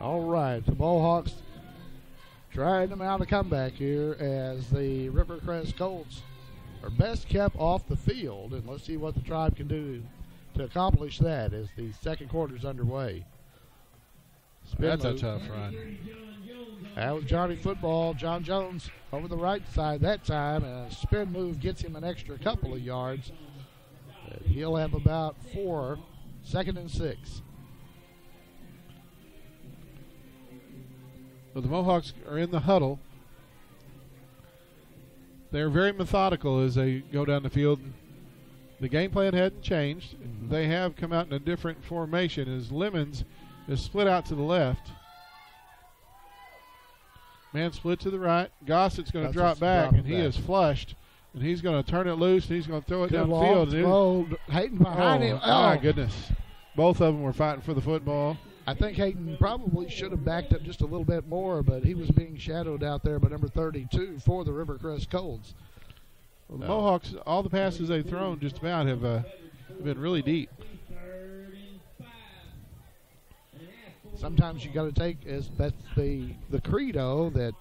All right, the Mohawks trying to mount a comeback here as the Rivercrest Colts are best kept off the field, and let's see what the Tribe can do to accomplish that as the second quarter is underway. That's a tough run. That was Johnny Football. John Jones over the right side that time, and a spin move gets him an extra couple of yards. He'll have about 4, 2nd and 6. But the Mohawks are in the huddle. They're very methodical as they go down the field. The game plan hadn't changed. They have come out in a different formation as Lemons is split out to the left. Man split to the right. Gossett's going to drop back, and he is flushed. And he's going to turn it loose, and he's going to throw it downfield. Hayden behind him. Oh, my goodness. Both of them were fighting for the football. I think Hayden probably should have backed up just a little bit more, but he was being shadowed out there by number 32 for the Rivercrest Colts. Well, the Mohawks, all the passes they've thrown just about have been really deep. Sometimes you got to take, that's the credo that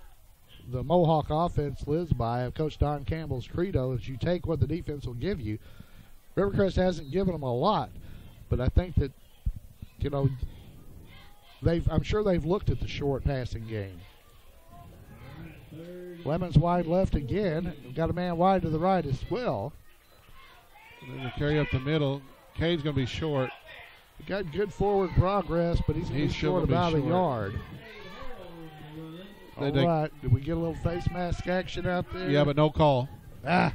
the Mohawk offense lives by, of Coach Don Campbell's credo, is you take what the defense will give you. Rivercrest hasn't given them a lot, but I think that, I'm sure they've looked at the short passing game. Lemons wide left again. We've got a man wide to the right as well. And then they carry up the middle. Cade's going to be short. He got good forward progress, but he's short about a yard. All right. Did we get a little face mask action out there? Yeah, but no call. Yeah,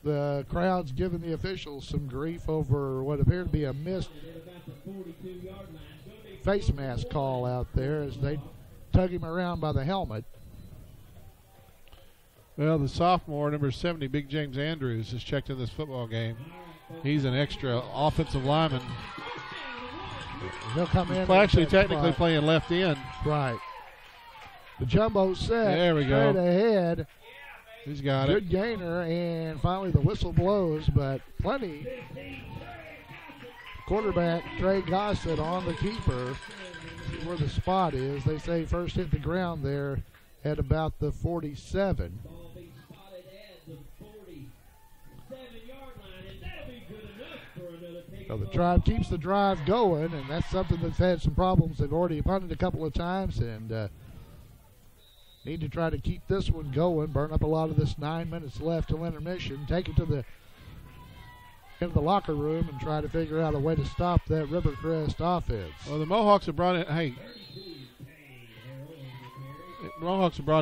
the crowd's giving the officials some grief over what appeared to be a missed face mask call out there as they tug him around by the helmet. Well, the sophomore, number 70, Big James Andrews, has checked in this football game. He's an extra offensive lineman. He'll come in. He's actually technically playing left end. Right. The jumbo set. There we go. Straight ahead. He's got Good gainer, and finally the whistle blows, but plenty. Quarterback Trey Gossett on the keeper. See where the spot is. They say first hit the ground there at about the 47. So the Tribe keeps the drive going, and that's something that's had some problems. They've already punted a couple of times and need to try to keep this one going, burn up a lot of this 9 minutes left till intermission, take it to the into the locker room and try to figure out a way to stop that Rivercrest offense. Well, the Mohawks have brought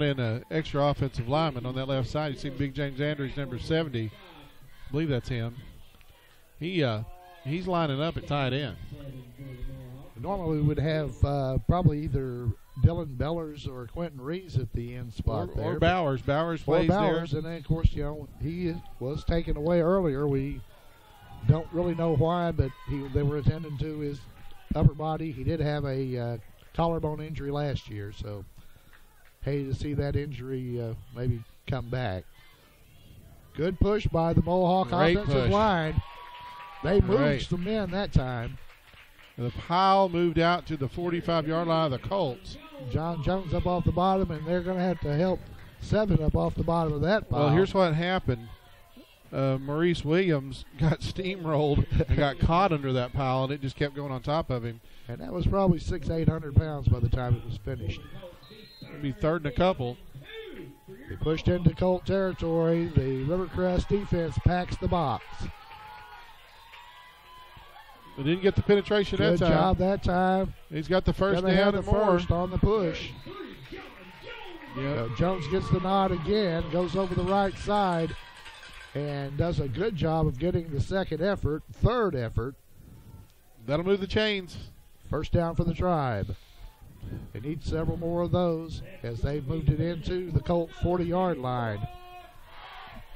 in an extra offensive lineman on that left side. You see Big James Andrews, number 70. I believe that's him. He's lining up at tight end. Normally we would have probably either Dylan Bellers or Quentin Reeves at the end spot or Bowers. Bowers plays there. And then, of course, he was taken away earlier. We don't really know why, but they were attending to his upper body. He did have a collarbone injury last year, so hated to see that injury maybe come back. Good push by the Mohawk offensive line. They moved some men that time. The pile moved out to the 45-yard line of the Colts. John Jones up off the bottom, and they're going to have to help 7 up off the bottom of that pile. Well, here's what happened. Maurice Williams got steamrolled and got caught under that pile, and it just kept going on top of him. And that was probably 600-800 pounds by the time it was finished. It'll be 3rd and a couple. They pushed into Colt territory. The Rivercrest defense packs the box. They didn't get the penetration Good that time. job that time. He's got the first Gonna have down the and more. first on the push. Yep. Jones gets the nod again, goes over the right side, and does a good job of getting the third effort. That'll move the chains. First down for the Tribe. They need several more of those as they've moved it into the Colt 40-yard line.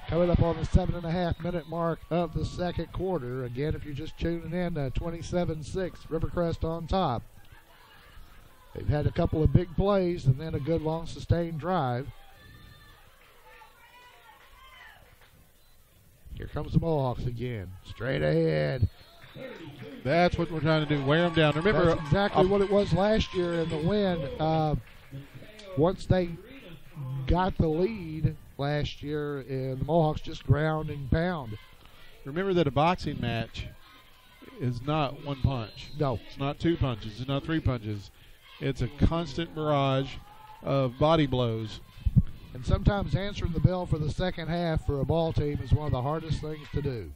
Coming up on the 7.5-minute mark of the second quarter. Again, if you're just tuning in, 27-6, Rivercrest on top. They've had a couple of big plays and then a good long sustained drive. Here comes the Mohawks again. Straight ahead. That's what we're trying to do, wear them down. Remember, that's exactly what it was last year in the win. Once they got the lead last year, the Mohawks just ground and pound. Remember that a boxing match is not one punch. No. It's not two punches. It's not three punches. It's a constant barrage of body blows. And sometimes answering the bell for the second half for a ball team is one of the hardest things to do.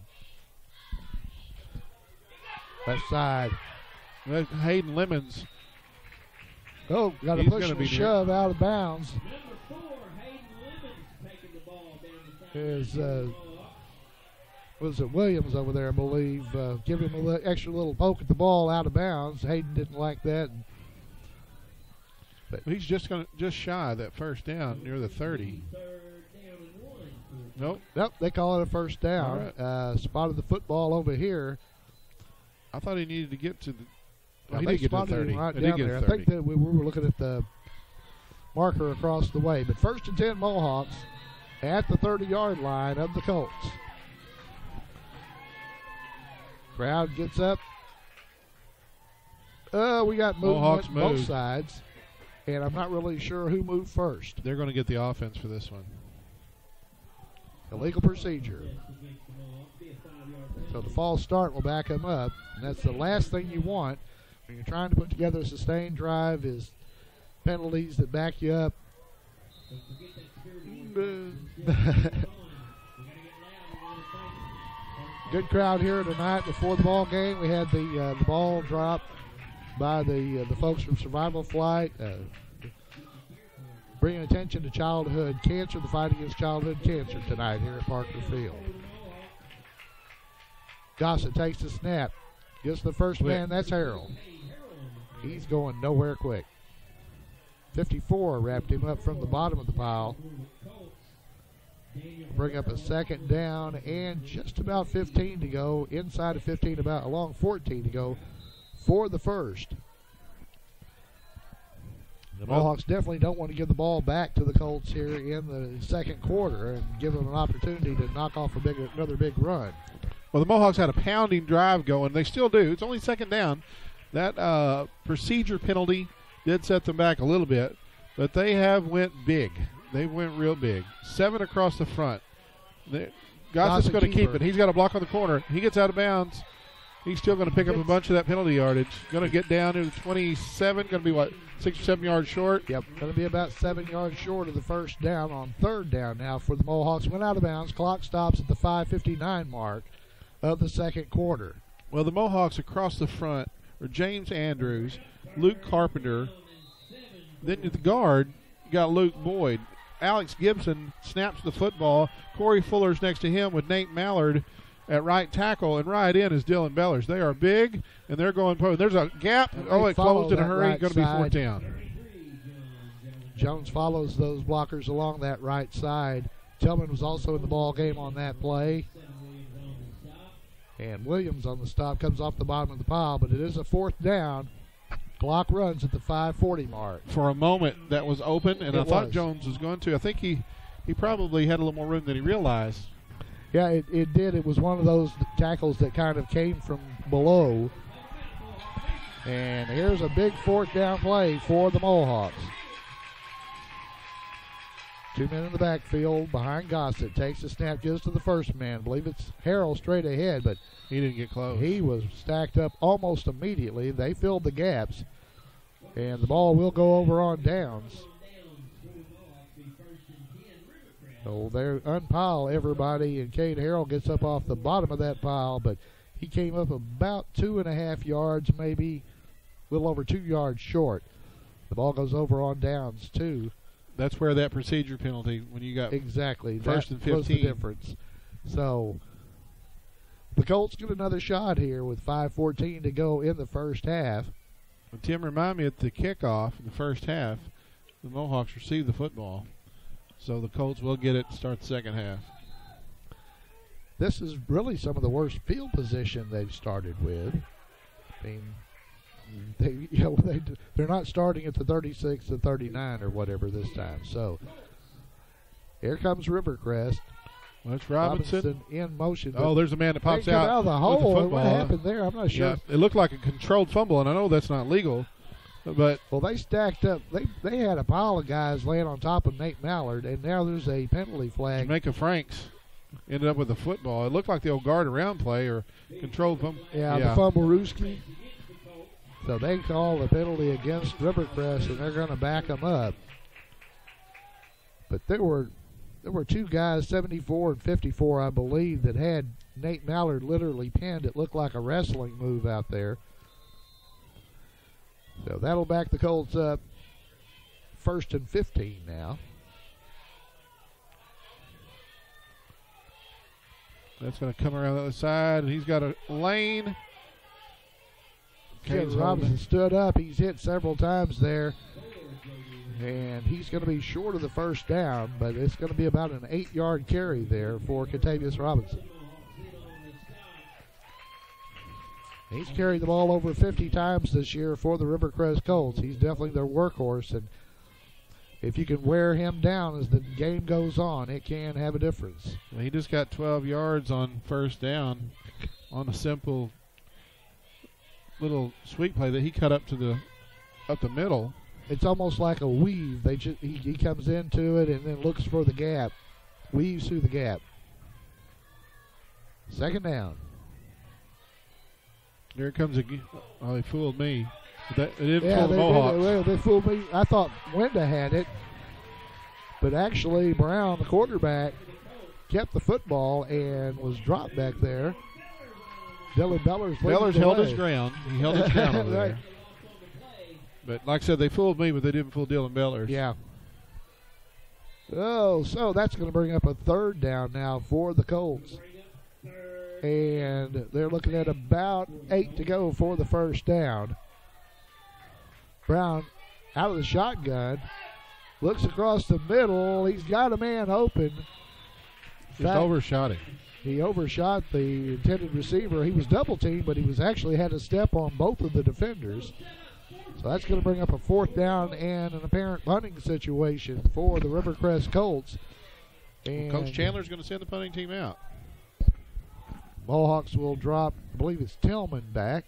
Left side. Hayden Lemons. Oh, got a He's push gonna and be a shove out of bounds. Number 4, Hayden Lemons taking the ball down the side. Is was it Williams over there, I believe, giving him an extra little poke at the ball out of bounds. Hayden didn't like that. But he's just shy of that first down near the 30. Nope. Nope, they call it a first down. Right. Spotted the football over here. I thought he needed to get to the. Well, They he did get to the spotted 30. him right He down did get there. to I think 30. that we were looking at the marker across the way. But 1st and 10 Mohawks at the 30-yard line of the Colts. Crowd gets up. We got Mohawks movement both moved. sides, and I'm not really sure who moved first. They're going to get the offense for this one. Illegal procedure. So the false start will back them up, and that's the last thing you want when you're trying to put together a sustained drive is penalties that back you up. Good crowd here tonight. Before the ball game, we had the ball dropped by the folks from Survival Flight, bringing attention to childhood cancer, the fight against childhood cancer tonight here at Parker Field. Gossett takes the snap, gets the first man. That's Harrell. He's going nowhere quick. 54 wrapped him up from the bottom of the pile. Bring up a second down and just about 15 to go. Inside of 15, about along 14 to go for the first. The Mohawks definitely don't want to give the ball back to the Colts here in the second quarter and give them an opportunity to knock off another big run. Well, the Mohawks had a pounding drive going. They still do. It's only second down. That procedure penalty did set them back a little bit, but they have went big. They went real big. 7 across the front. Gossett's going to keep it. He's got a block on the corner. He gets out of bounds. He's still going to pick up a bunch of that penalty yardage. Going to get down to 27. Going to be, 6 or 7 yards short? Yep, going to be about 7 yards short of the first down on third down now for the Mohawks. Went out of bounds. Clock stops at the 5:59 mark of the second quarter. Well, the Mohawks across the front are James Andrews, Luke Carpenter. Then at the guard, you got Luke Boyd. Alex Gibson snaps the football. Corey Fuller's next to him with Nate Mallard at right tackle, and right in is Dylan Bellers. They are big, and they're going. There's a gap. Oh, it closed in a hurry. Right going to be fourth down. Jones follows those blockers along that right side. Tillman was also in the ball game on that play. And Williams on the stop comes off the bottom of the pile, but it is a fourth down. Clock runs at the 5:40 mark. For a moment, that was open, and I thought was. Jones was going to. I think he probably had a little more room than he realized. Yeah, it did. It was one of those tackles that kind of came from below. And here's a big fourth down play for the Mohawks. 2 men in the backfield behind Gossett. Takes the snap, gives to the first man. I believe it's Harrell straight ahead, but he didn't get close. He was stacked up almost immediately. They filled the gaps, and the ball will go over on downs. So they unpile everybody, and Cade Harrell gets up off the bottom of that pile, but He came up about 2.5 yards, maybe a little over 2 yards short. The ball goes over on downs, too. That's where that procedure penalty, when you got exactly first that and 15. was the difference. So the Colts get another shot here with 5:14 to go in the first half. And Tim, remind me at the kickoff in the first half, the Mohawks received the football. So the Colts will get it to start the second half. This is really some of the worst field position they've started with. I mean, they're not starting at the 36 to 39 or whatever this time. So here comes Rivercrest. Well, that's Robinson in motion. Oh, there's a man that pops out out of the with hole. the football. What happened there? I'm not sure. Yeah, it looked like a controlled fumble, and I know that's not legal. But well, they stacked up. They had a pile of guys laying on top of Nate Mallard, and now there's a penalty flag. Jamaica Franks ended up with the football. It looked like the old guard around play or controlled fumble. Yeah, the fumble-rooski. So they call the penalty against Rivercrest, and they're going to back them up. But there were two guys, 74 and 54, I believe, that had Nate Mallard literally pinned. It looked like a wrestling move out there. So that'll back the Colts up. 1st and 15 now. That's going to come around the other side, and he's got a lane. James Robinson stood up. He's hit several times there. And he's going to be short of the first down, but it's going to be about an 8-yard carry there for Contavious Robinson. He's carried the ball over 50 times this year for the Rivercrest Colts. He's definitely their workhorse, and if you can wear him down as the game goes on, it can have a difference. Well, he just got 12 yards on first down on a simple little sweep play that he cut up the middle. It's almost like a weave. He comes into it and then looks for the gap, weaves through the gap. 2nd down. There it comes again. Oh, they fooled me. They didn't fool the Mohawks. They fooled me. I thought Wenda had it, but actually Brown, the quarterback, kept the football and was dropped back there. Dylan Bellers held his ground. He held his ground over right there. But like I said, they fooled me, but they didn't fool Dylan Bellers. Yeah. Oh, so that's going to bring up a 3rd down now for the Colts. And they're looking at about 8 to go for the first down. Brown out of the shotgun. Looks across the middle. He's got a man open. Just overshot him. He overshot the intended receiver. He was double teamed, but he was actually had a step on both of the defenders. So that's going to bring up a 4th down and an apparent punting situation for the Rivercrest Colts. And Coach Chandler's going to send the punting team out. Mohawks will drop, I believe it's Tillman back.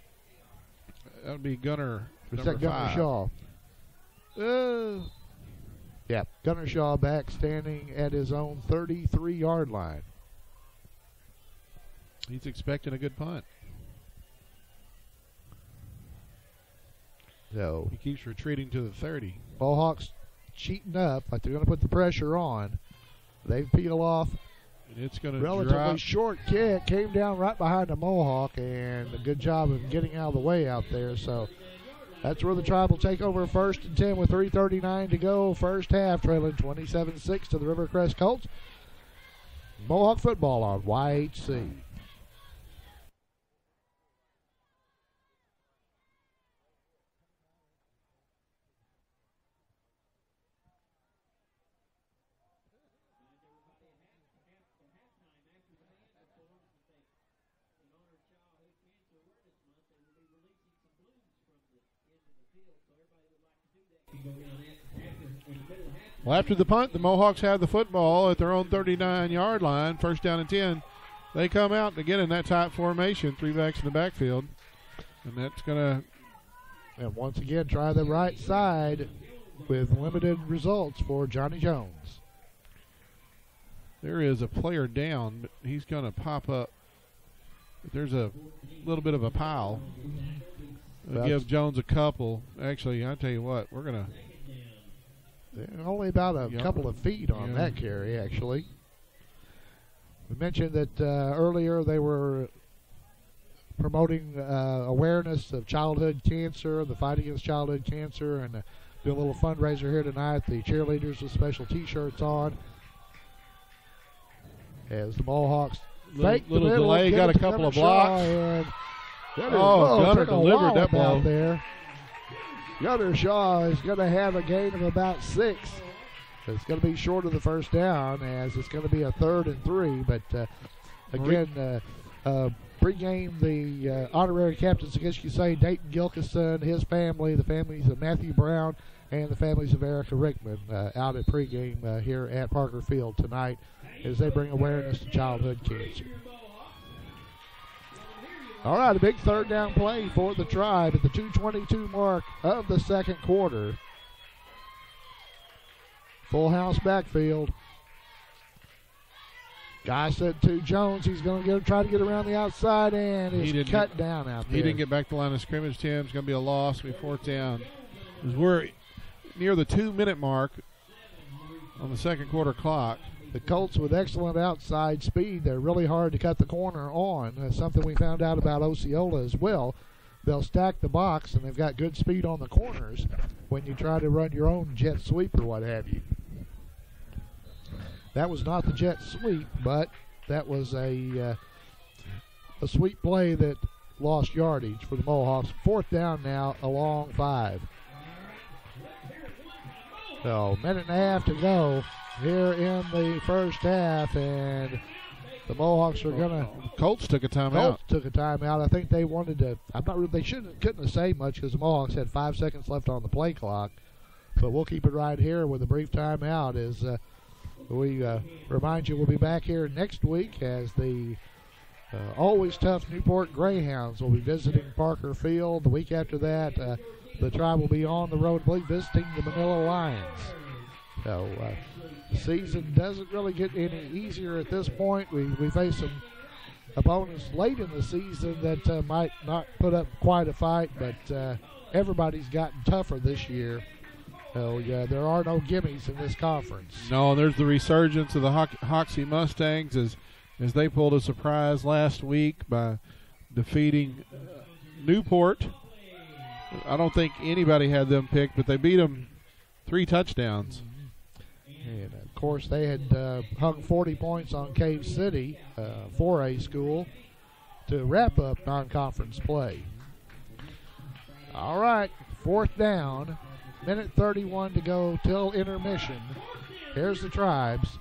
That would be Gunner, Is number that Gunner 5. Shaw? Yeah, Gunner Shaw back standing at his own 33-yard line. He's expecting a good punt. So He keeps retreating to the 30. Mohawks cheating up, like they're going to put the pressure on. They peel off. And it's going to Relatively drop. short kick, came down right behind the Mohawk, and a good job of getting out of the way out there. So that's where the Tribe will take over 1st and 10 with 3:39 to go. First half, trailing 27-6 to the Rivercrest Colts. Mohawk football on YHC. Well, after the punt, the Mohawks have the football at their own 39-yard line, 1st down and 10. They come out again in that tight formation, 3 backs in the backfield. And that's going to... And once again, try the right side with limited results for Johnny Jones. There is a player down, but he's going to pop up. There's a little bit of a pile. We'll give Jones a couple. Actually, I tell you what, we're going to... Only about a couple of feet on that carry, actually. We mentioned that earlier they were promoting awareness of childhood cancer, the fight against childhood cancer, and do a little fundraiser here tonight. The cheerleaders with special T-shirts on. As the Mohawks fake little the middle, delay, give got it a to couple of Gunner blocks. Shaw, and Gunner took a delivered wallop that blow. out there. Gunner Shaw is going to have a gain of about 6. It's going to be short of the first down, as it's going to be a 3rd and 3. But again, pregame the honorary captains, I guess you say, Dayton Gilkison, his family, the families of Matthew Brown, and the families of Erica Rickman out at pregame here at Parker Field tonight as they bring awareness to childhood cancer. All right, a big 3rd down play for the Tribe at the 2:22 mark of the 2nd quarter. Full house backfield. Gossett to Jones. He's going to try to get around the outside, and he's cut down out there. He didn't get back to the line of scrimmage, Tim. It's going to be a loss. It'll be 4th down. As we're near the 2-minute mark on the 2nd quarter clock. The Colts with excellent outside speed. They're really hard to cut the corner on. That's something we found out about Osceola as well. They'll stack the box, and they've got good speed on the corners when you try to run your own jet sweep or what have you. That was not the jet sweep, but that was a sweep play that lost yardage for the Mohawks. 4th down now, a long 5. So, minute and a half to go here in the first half, and the Mohawks are gonna. Colts took a timeout. Colts took a timeout. I think they wanted to. They couldn't have saved much because the Mohawks had 5 seconds left on the play clock. But we'll keep it right here with a brief timeout as we remind you we'll be back here next week as the always tough Newport Greyhounds will be visiting Parker Field. The week after that, the Tribe will be on the road, visiting the Manila Lions. So the season doesn't really get any easier at this point. We face some opponents late in the season that might not put up quite a fight, but everybody's gotten tougher this year. So yeah, there are no gimmies in this conference. No, there's the resurgence of the Hoxie Mustangs as they pulled a surprise last week by defeating Newport. I don't think anybody had them picked, but they beat them 3 touchdowns. And, of course, they had hung 40 points on Cave City, 4A school, to wrap up non-conference play. All right, 4th down, minute 31 to go till intermission. Here's the Tribes,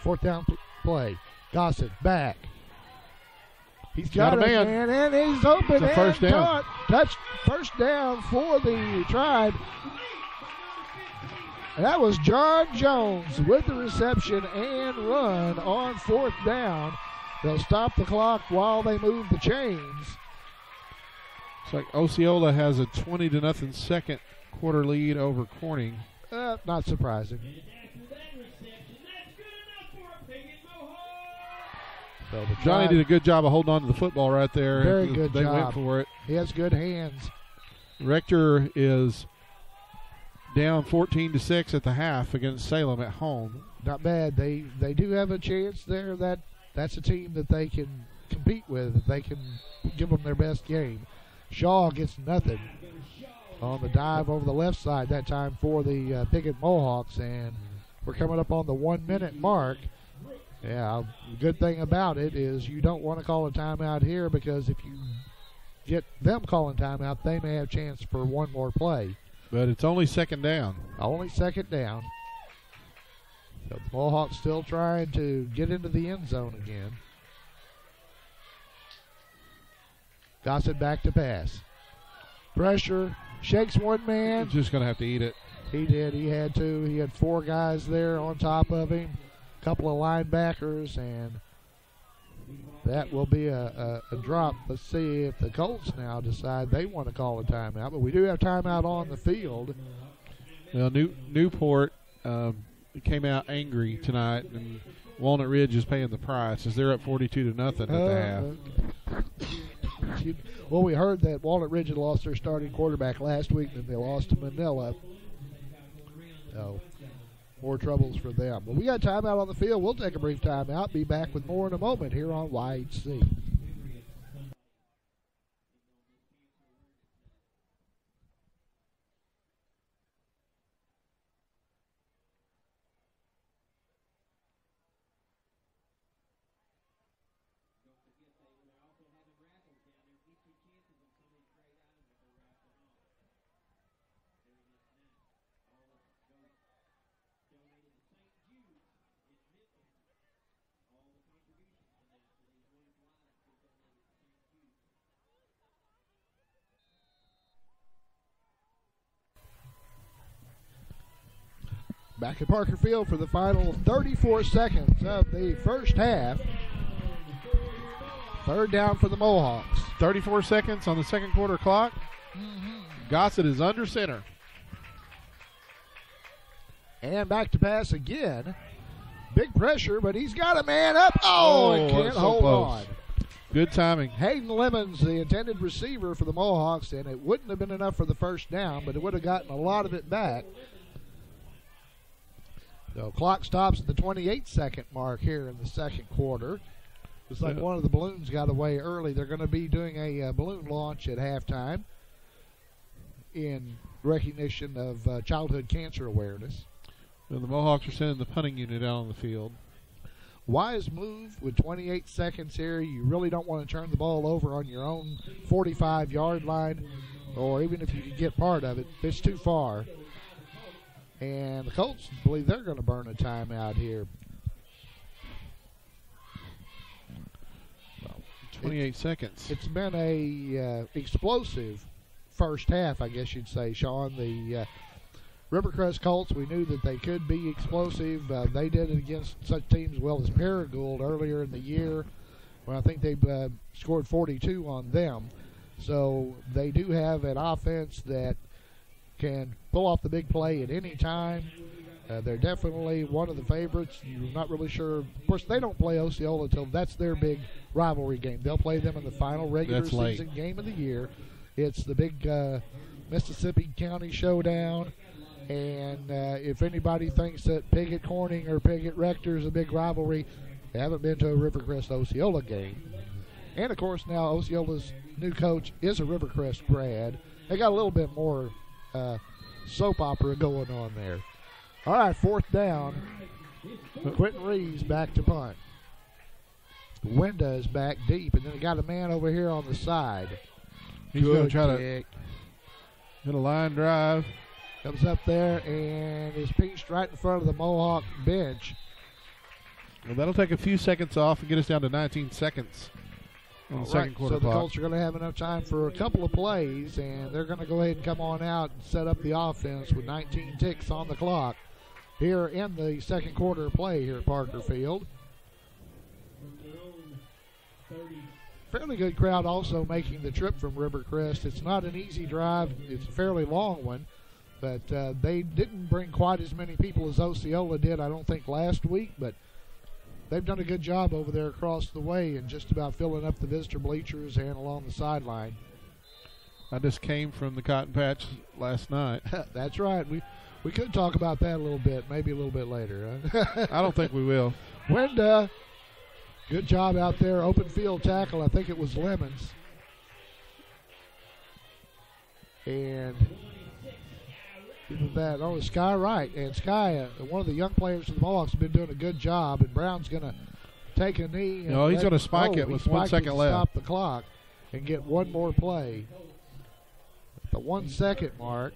4th down play. Gossett back. He's got a man, and he's open. It's a first down. First down for the Tribe. That was John Jones with the reception and run on 4th down. They'll stop the clock while they move the chains. It's like Osceola has a 20-0 second quarter lead over Corning. Not surprising. So Johnny did a good job of holding on to the football right there. Very good they job. Went for it. He has good hands. Rector is down 14-6 at the half against Salem at home. Not bad. They do have a chance there. That's a team that they can compete with. They can give them their best game. Shaw gets nothing on the dive over the left side that time for the Piggott Mohawks, and we're coming up on the 1 minute mark. Yeah, the good thing about it is you don't want to call a timeout here because if you get them calling timeout, they may have a chance for one more play. But it's only 2nd down. Only 2nd down. So the Mohawks still trying to get into the end zone again. Gossett back to pass. Pressure, shakes one man. He's just going to have to eat it. He did. He had to. He had 4 guys there on top of him. Couple of linebackers, and that will be a drop. Let's see if the Colts now decide they want to call a timeout, but we do have timeout on the field. Well, Newport came out angry tonight, and Walnut Ridge is paying the price as they're up 42-0 at the half. Well, we heard that Walnut Ridge had lost their starting quarterback last week, and they lost to Manila. So more troubles for them. Well, we got timeout on the field. We'll take a brief timeout. Be back with more in a moment here on YHC. Back at Parker Field for the final 34 seconds of the first half. Third down for the Mohawks. 34 seconds on the second quarter clock. Gossett is under center. And back to pass again. Big pressure, but he's got a man up. Oh, and can't that's so hold close. on. Good timing. Hayden Lemons, the intended receiver for the Mohawks, and it wouldn't have been enough for the first down, but it would have gotten a lot of it back. So clock stops at the 28-second mark here in the second quarter. Looks like one of the balloons got away early. They're going to be doing a balloon launch at halftime in recognition of childhood cancer awareness. Well, the Mohawks are sending the punting unit out on the field. Wise move with 28 seconds here. You really don't want to turn the ball over on your own 45-yard line, or even if you could get part of it, it's too far. And the Colts believe they're going to burn a timeout here. 28 seconds. It's been a explosive first half, I guess you'd say, Sean. The Rivercrest Colts, we knew that they could be explosive. They did it against such teams well as Paragould earlier in the year. Well, I think they scored 42 on them. So they do have an offense that can pull off the big play at any time. They're definitely one of the favorites. You're not really sure. Of course, they don't play Osceola until that's their big rivalry game. They'll play them in the final regular season game of the year. It's the big Mississippi County Showdown. And if anybody thinks that Piggott Corning or Piggott Rector is a big rivalry, they haven't been to a Rivercrest Osceola game. And, of course, now Osceola's new coach is a Rivercrest grad. They got a little bit more soap opera going on there. All right, fourth down. Quentin Reeves back to punt. Wenda is back deep, and then they got a man over here on the side. He's going to try to hit a line drive. Comes up there and is pinched right in front of the Mohawk bench. Well, that'll take a few seconds off and get us down to 19 seconds on the second quarter clock. So the Colts are going to have enough time for a couple of plays, and they're going to go ahead and come on out and set up the offense with 19 ticks on the clock here in the second quarter play here at Parker Field. Fairly good crowd also making the trip from Rivercrest. It's not an easy drive. It's a fairly long one. But they didn't bring quite as many people as Osceola did, I don't think, last week. But they've done a good job over there across the way and just about filling up the visitor bleachers and along the sideline. I just came from the Cotton Patch last night. That's right. We could talk about that a little bit, maybe a little bit later. Huh? I don't think we will. Wenda, good job out there. Open field tackle. I think it was Lemons. And that. Oh, Sky Wright. And Sky, one of the young players for the Mohawks, has been doing a good job. And Brown's going to take a knee. No, he's going to spike it with 1 second left. Stop the clock and get one more play. At the 1 second mark,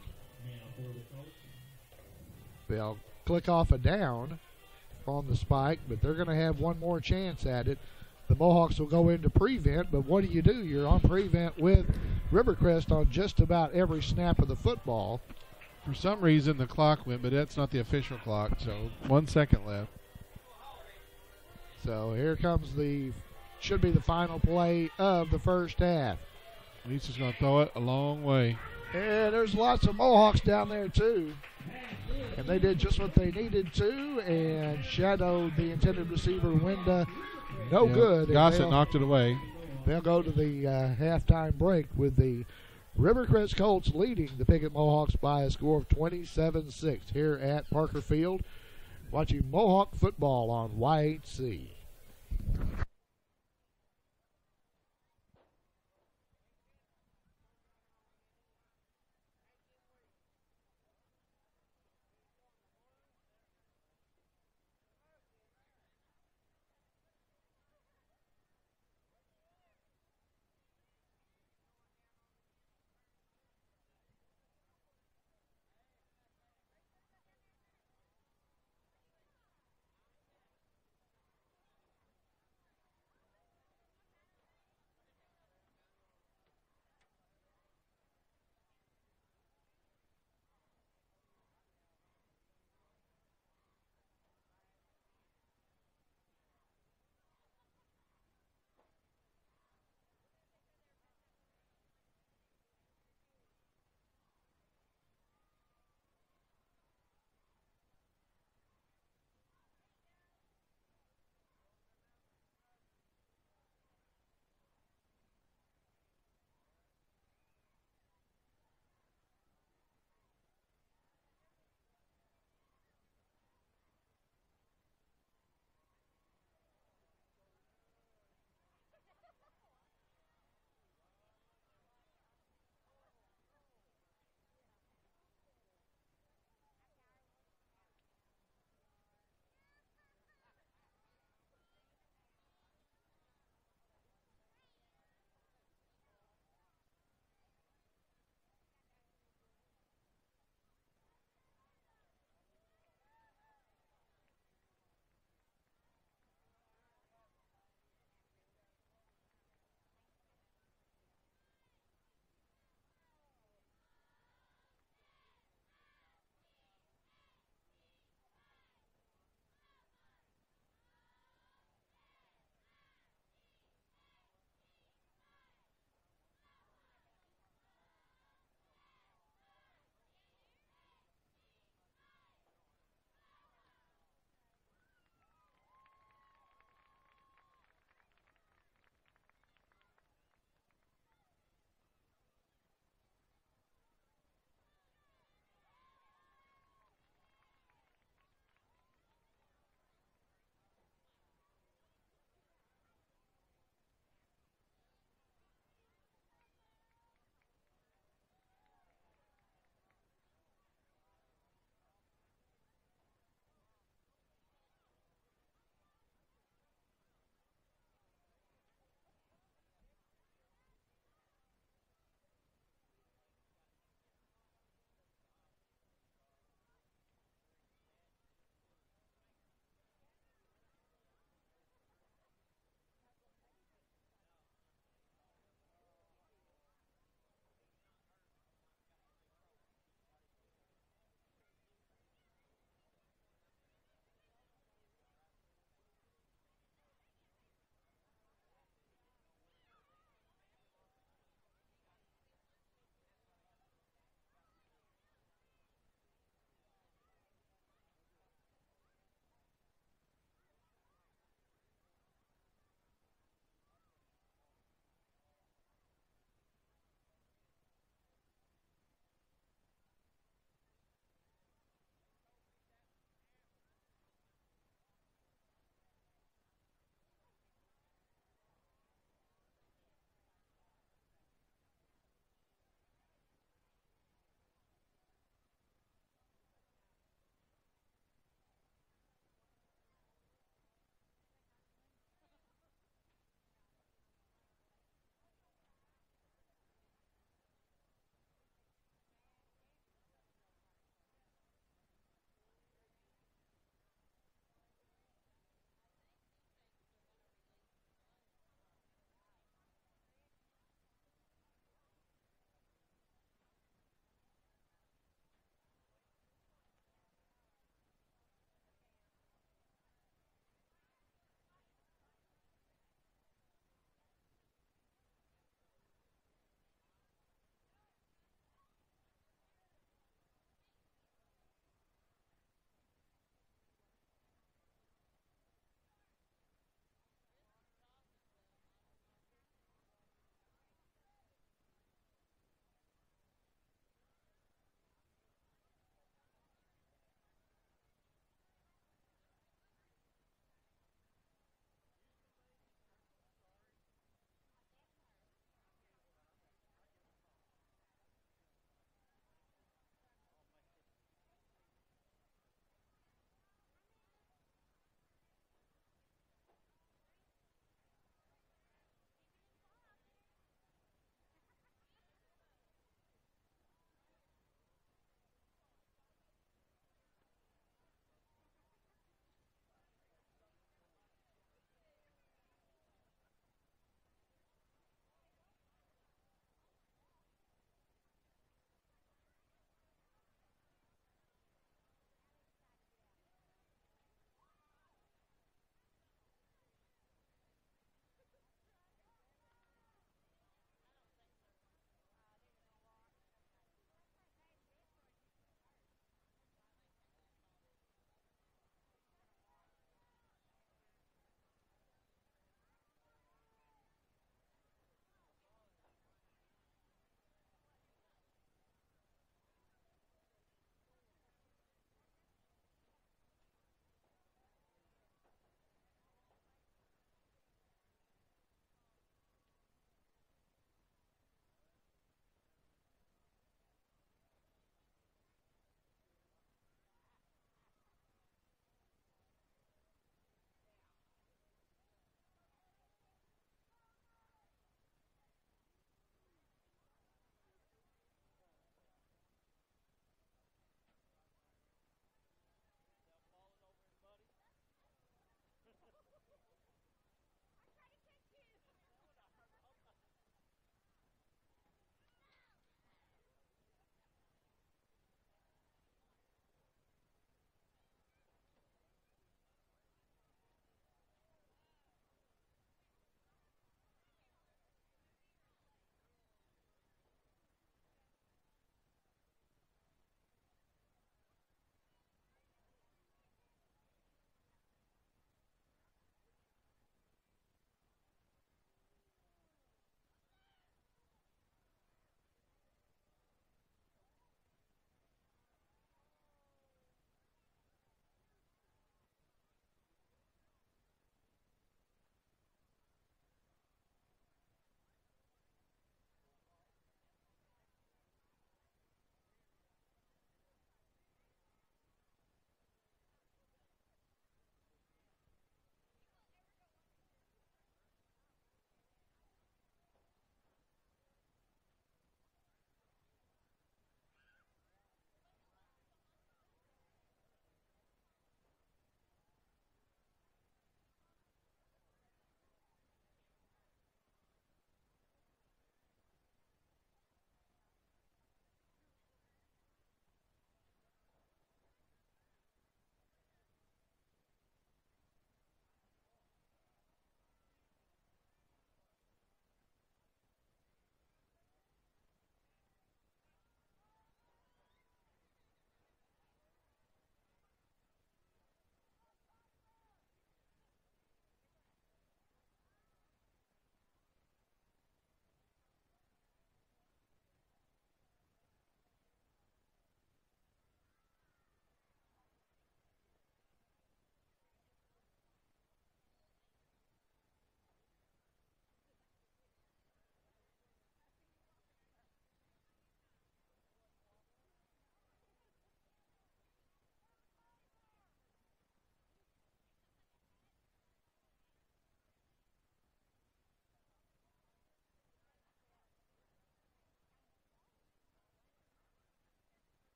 they'll click off a down on the spike, but they're going to have one more chance at it. The Mohawks will go into prevent, but what do? You're on prevent with Rivercrest on just about every snap of the football. For some reason, the clock went, but that's not the official clock, so 1 second left. So here comes should be the final play of the first half. He's just going to throw it a long way. And there's lots of Mohawks down there, too. And they did just what they needed to and shadowed the intended receiver, Wenda. No good. Gossett knocked it away. They'll go to the halftime break with the Rivercrest Colts leading the Piggott Mohawks by a score of 27-6 here at Parker Field. Watching Mohawk football on YHC.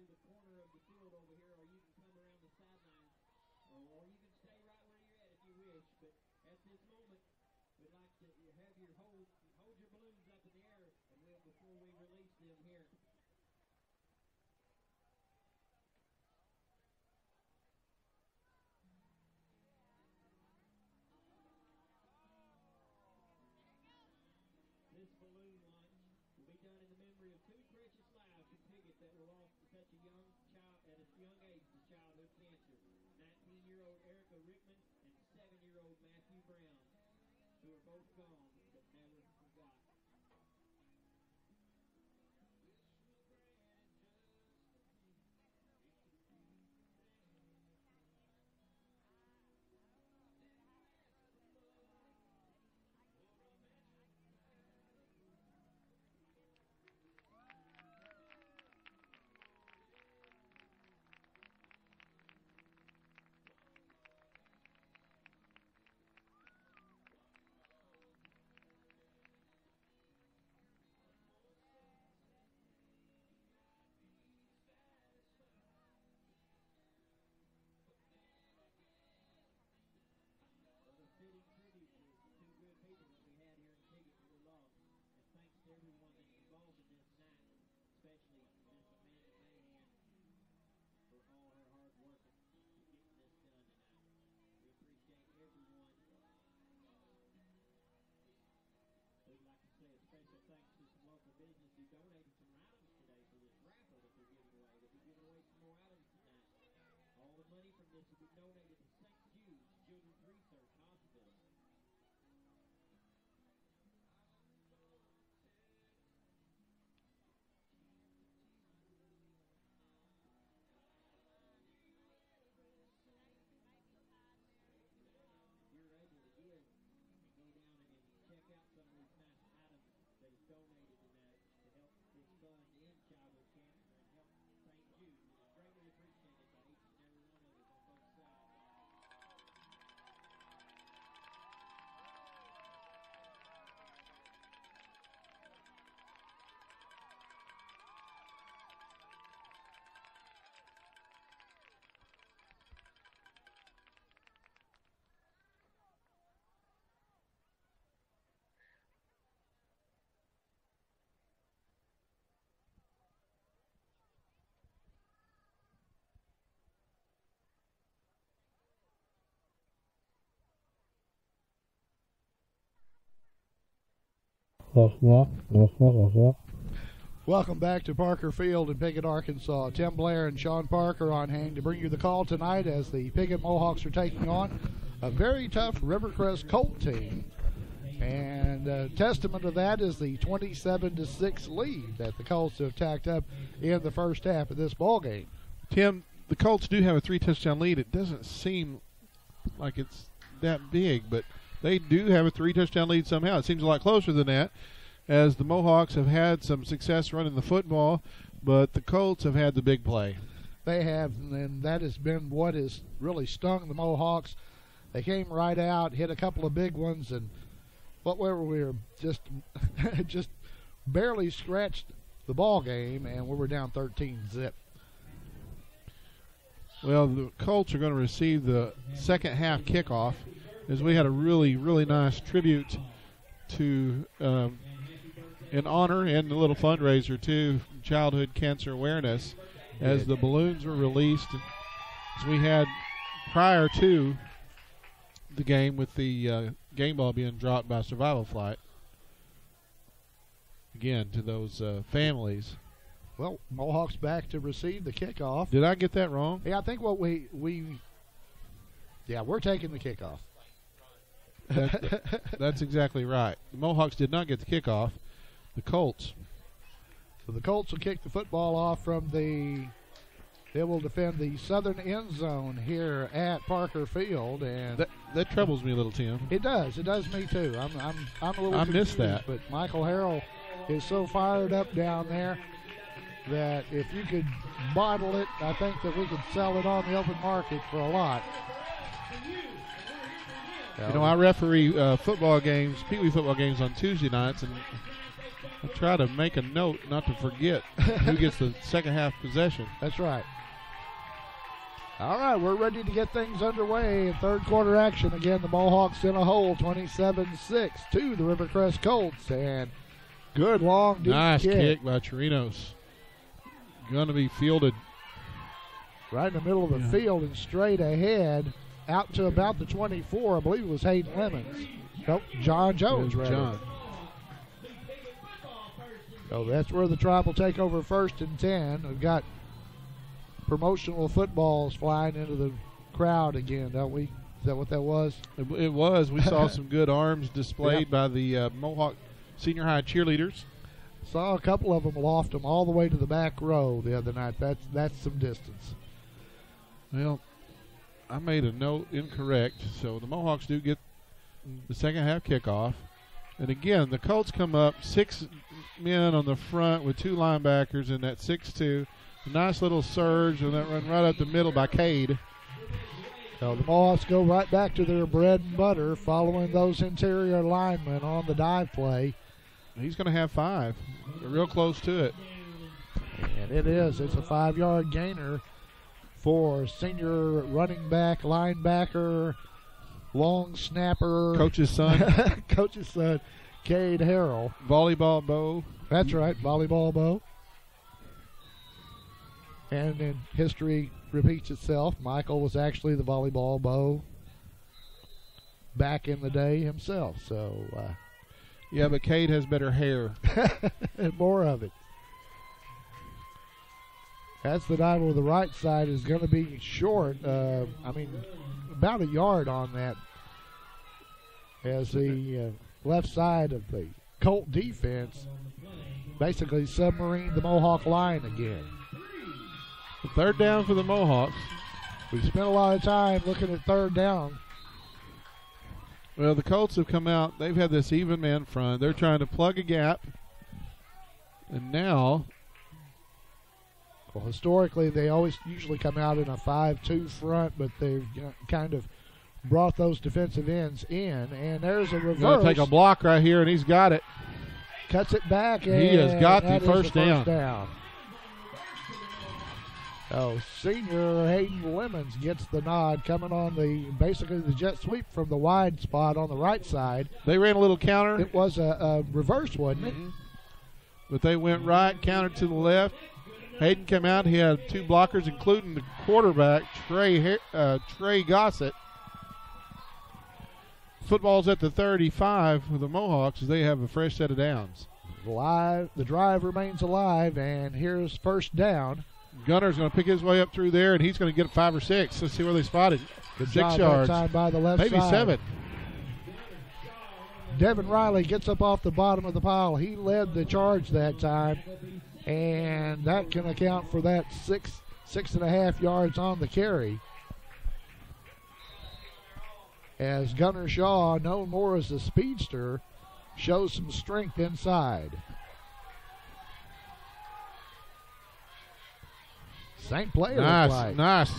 to the corner of the field over here, or you can come around the sidelines, or you can stay right where you're at if you wish. But at this moment, we'd like to have your hold your balloons up in the air, and before we release them here. This balloon launch will be done in the memory of two precious lives in Piggott that were lost at such a young child, at a young age to childhood cancer. 19-year-old Erica Rickman and 7-year-old Matthew Brown, who are both gone but never forgot. Fitting tribute to two good people that we had here in Piggott that we lost. And thanks to everyone that's involved in this night, especially Miss Amanda Mahan for all her hard work in getting this done tonight. We appreciate everyone. We'd like to say a special thanks to some local business who donated some items today for this raffle that they're giving away. They'll be giving away some more items tonight. All the money from this will be donated to St. Jude's Children's Research Hospital. If you're able to give, go down and check out some of these nice items that is donated tonight to help this fund end childhood cancer and help St. Jude. It's greatly appreciated by each and every one of us on both sides. Welcome back to Parker Field in Piggott, Arkansas. Tim Blair and Sean Parker on hand to bring you the call tonight as the Piggott Mohawks are taking on a very tough Rivercrest Colt team. And testament to that is the 27-6 lead that the Colts have tacked up in the first half of this ball game. Tim, the Colts do have a 3-touchdown lead. It doesn't seem like it's that big, but they do have a 3-touchdown lead somehow. It seems a lot closer than that, as the Mohawks have had some success running the football, but the Colts have had the big play. They have, and that has been what has really stung the Mohawks. They came right out, hit a couple of big ones, and we were just barely scratched the ball game, and we were down 13-zip. Well, the Colts are going to receive the second half kickoff, as we had a really, really nice tribute to in honor and a little fundraiser to childhood cancer awareness, as the balloons were released, as we had prior to the game with the game ball being dropped by Survival Flight. Again, to those families. Well, Mohawks back to receive the kickoff. Did I get that wrong? Yeah, I think what we're taking the kickoff. That's exactly right. The Mohawks did not get the kickoff. The Colts. So the Colts will kick the football off from they will defend the southern end zone here at Parker Field, and that troubles me a little, Tim. It does me too. I'm a little I confused, missed that. But Michael Harrell is so fired up down there that if you could bottle it, I think that we could sell it on the open market for a lot. You know, I referee football games, Pee Wee football games on Tuesday nights, and I try to make a note not to forget who gets the second half possession. That's right. All right, we're ready to get things underway in third quarter action. Again, the Mohawks in a hole, 27-6 to the Rivercrest Colts. And good long deep nice kick by Chirinos. Going to be fielded right in the middle of the field and straight ahead out to about the 24. I believe it was Hayden Lemons. Nope, John Jones. John. So that's where the Tribe will take over first and 10. We've got promotional footballs flying into the crowd again, don't we? Is that what that was? It was. We saw some good arms displayed by the Mohawk Senior High cheerleaders. Saw a couple of them loft them all the way to the back row the other night. That's some distance. Well, I made a note incorrect, so the Mohawks do get the second half kickoff. And again, the Colts come up 6 men on the front with 2 linebackers in that 6-2. A nice little surge and that run right up the middle by Cade. So the Mohawks go right back to their bread and butter, following those interior linemen on the dive play. He's going to have 5. They're real close to it. And it is. It's a 5-yard gainer for senior running back, linebacker, long snapper. Coach's son. Coach's son, Cade Harrell. Volleyball Bo. That's right, volleyball Bo. And then history repeats itself. Michael was actually the volleyball Bo back in the day himself. So, yeah, but Cade has better hair. and more of it. That's the dive with the right side is going to be short. About a yard on that. As the left side of the Colt defense basically submarined the Mohawk line again. Third down for the Mohawks. We spent a lot of time looking at third down. Well, the Colts have come out. They've had this even man front. They're trying to plug a gap. And now, well, historically, they usually come out in a 5-2 front, but they've kind of brought those defensive ends in. And there's a reverse. Going to take a block right here, and he's got it. Cuts it back. And he has got the first down. So senior Hayden Lemons gets the nod, coming on basically the jet sweep from the wide spot on the right side. They ran a little counter. It was a reverse, wasn't it? But they went right, countered to the left. Hayden came out. He had 2 blockers, including the quarterback, Trey Gossett. Football's at the 35 for the Mohawks as they have a fresh set of downs. The drive remains alive, and here's first down. Gunner's going to pick his way up through there, and he's going to get 5 or 6. Let's see where they spotted. Good 6 job yards. That time by the left maybe side. 7. Devin Riley gets up off the bottom of the pile. He led the charge that time, and that can account for that 6.5 yards on the carry. As Gunner Shaw, known more as a speedster, shows some strength inside. Same play. Nice.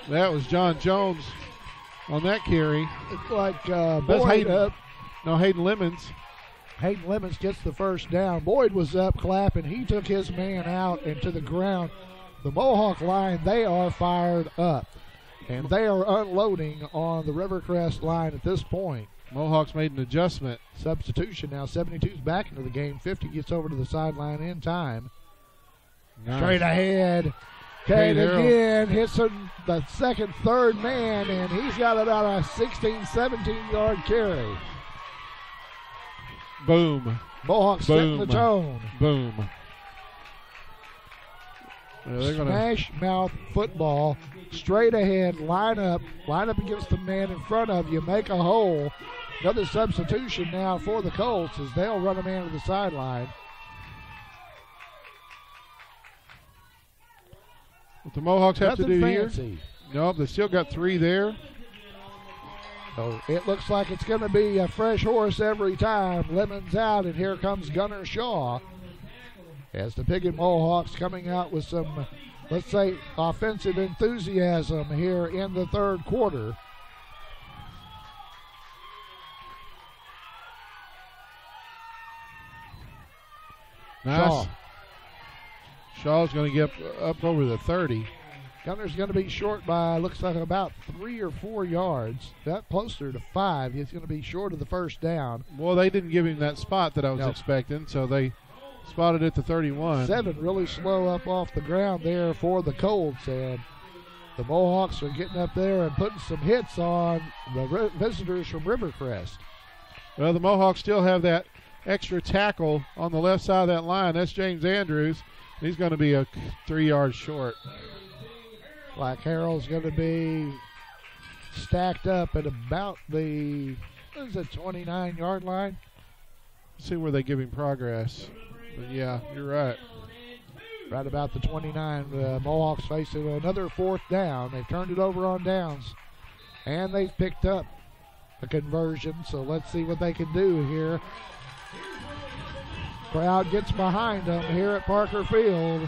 That was John Jones on that carry. It's like that's Hayden. No, Hayden Lemons. Hayden Lemons gets the first down. Boyd was up clapping. He took his man out and to the ground. The Mohawk line, they are fired up. And they are unloading on the Rivercrest line at this point. Mohawks made an adjustment. Substitution now. 72's back into the game. 50 gets over to the sideline in time. Nice. Straight ahead. Cade again hits the second, third man, and he's got about a 16, 17-yard carry. Boom. Mohawks setting the tone. Boom. They're Smash mouth football. Straight ahead, line up against the man in front of you, make a hole. Another substitution now for the Colts as they'll run a man to the sideline. What the Mohawks have Nothing to do fancy here? Nope, they still got 3 there. So it looks like it's going to be a fresh horse every time. Lemons out, and here comes Gunner Shaw. As the Piggott Mohawks coming out with some, let's say, offensive enthusiasm here in the third quarter. Nice. Shaw's going to get up over the 30. Gunner's going to be short by, looks like about 3 or 4 yards. That closer to 5. He's going to be short of the first down. Well, they didn't give him that spot that I was expecting, so they spotted at the 31. 7 really slow up off the ground there for the Colts, and the Mohawks are getting up there and putting some hits on the visitors from Rivercrest. Well, the Mohawks still have that extra tackle on the left side of that line. That's James Andrews. He's going to be a 3 yards short. Black Harrell's going to be stacked up at about the 29-yard line. Let's see where they give him progress. But yeah, you're right. Right about the 29. The Mohawks facing another 4th down. They've turned it over on downs, and they've picked up a conversion. So let's see what they can do here. Crowd gets behind them here at Parker Field.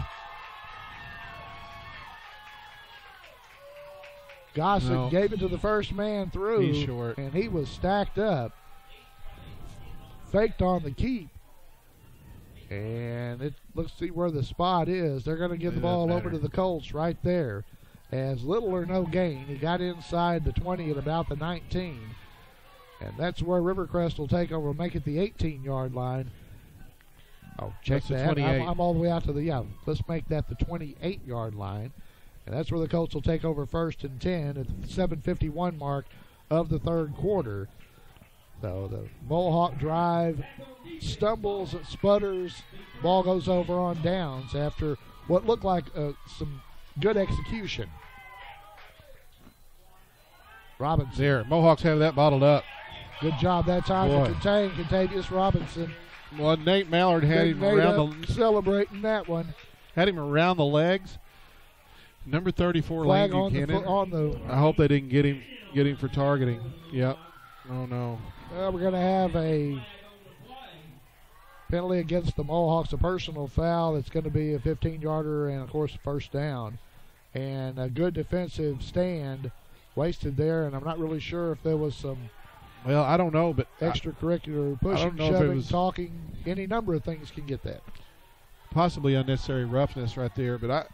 Gossett gave it to the first man through. He's short. And he was stacked up. Faked on the keep. And let's see where the spot is. They're going to give the ball over to the Colts right there. As little or no gain. He got inside the 20 at about the 19. And that's where Rivercrest will take over, make it the 18-yard line. Oh, check that. 28. I'm all the way out to the, let's make that the 28-yard line. And that's where the Colts will take over 1st and 10 at the 7:51 mark of the 3rd quarter. So the Mohawk drive stumbles, sputters, ball goes over on downs after what looked like some good execution. Robinson. There, Mohawks have that bottled up. Good job that time to contain Contavious Robinson. Well, Nate Mallard had him around celebrating that one. Had him around the legs. Number 34, Flag Lane Buchanan. I hope they didn't get him for targeting. Yep. Oh no. Well, we're going to have a penalty against the Mohawks, a personal foul. It's going to be a 15-yarder and, of course, a 1st down. And a good defensive stand wasted there, and I'm not really sure if there was some Well, I don't know, but extracurricular pushing, shoving, talking, any number of things can get that. Possibly unnecessary roughness right there, but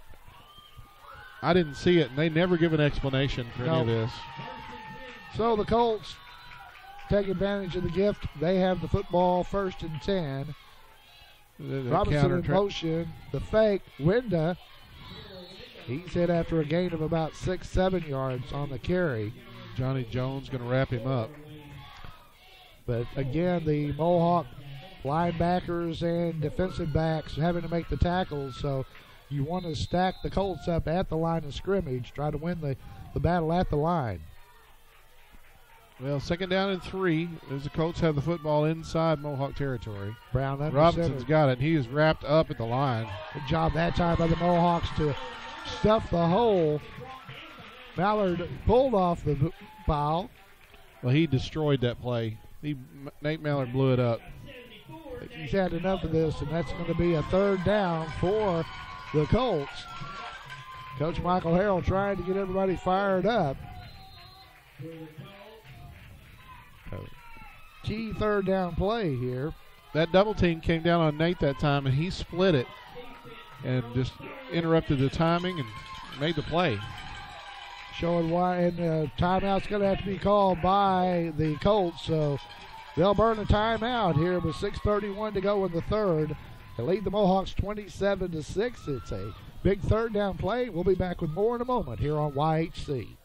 I didn't see it, and they never give an explanation for any of this. So the Colts take advantage of the gift. They have the football 1st and 10. Robinson in motion. The fake. Winda. He's hit after a gain of about 6-7 yards on the carry. Johnny Jones going to wrap him up. But again, the Mohawk linebackers and defensive backs having to make the tackles, so you want to stack the Colts up at the line of scrimmage, try to win the battle at the line. Well, 2nd down and 3 as the Colts have the football inside Mohawk territory. Brown under Robinson's center. got it. He is wrapped up at the line. Good job that time by the Mohawks to stuff the hole. Mallard pulled off the foul. Well, he destroyed that play. Nate Mallard blew it up. He's had enough of this, and that's going to be a 3rd down for the Colts. Coach Michael Harrell trying to get everybody fired up. Key 3rd down play here. That double team came down on Nate that time, and he split it and just interrupted the timing and made the play. Showing why, and timeout's going to have to be called by the Colts, so they'll burn a timeout here with 6:31 to go in the 3rd. They lead the Mohawks 27-6. It's a big 3rd down play. We'll be back with more in a moment here on YHC.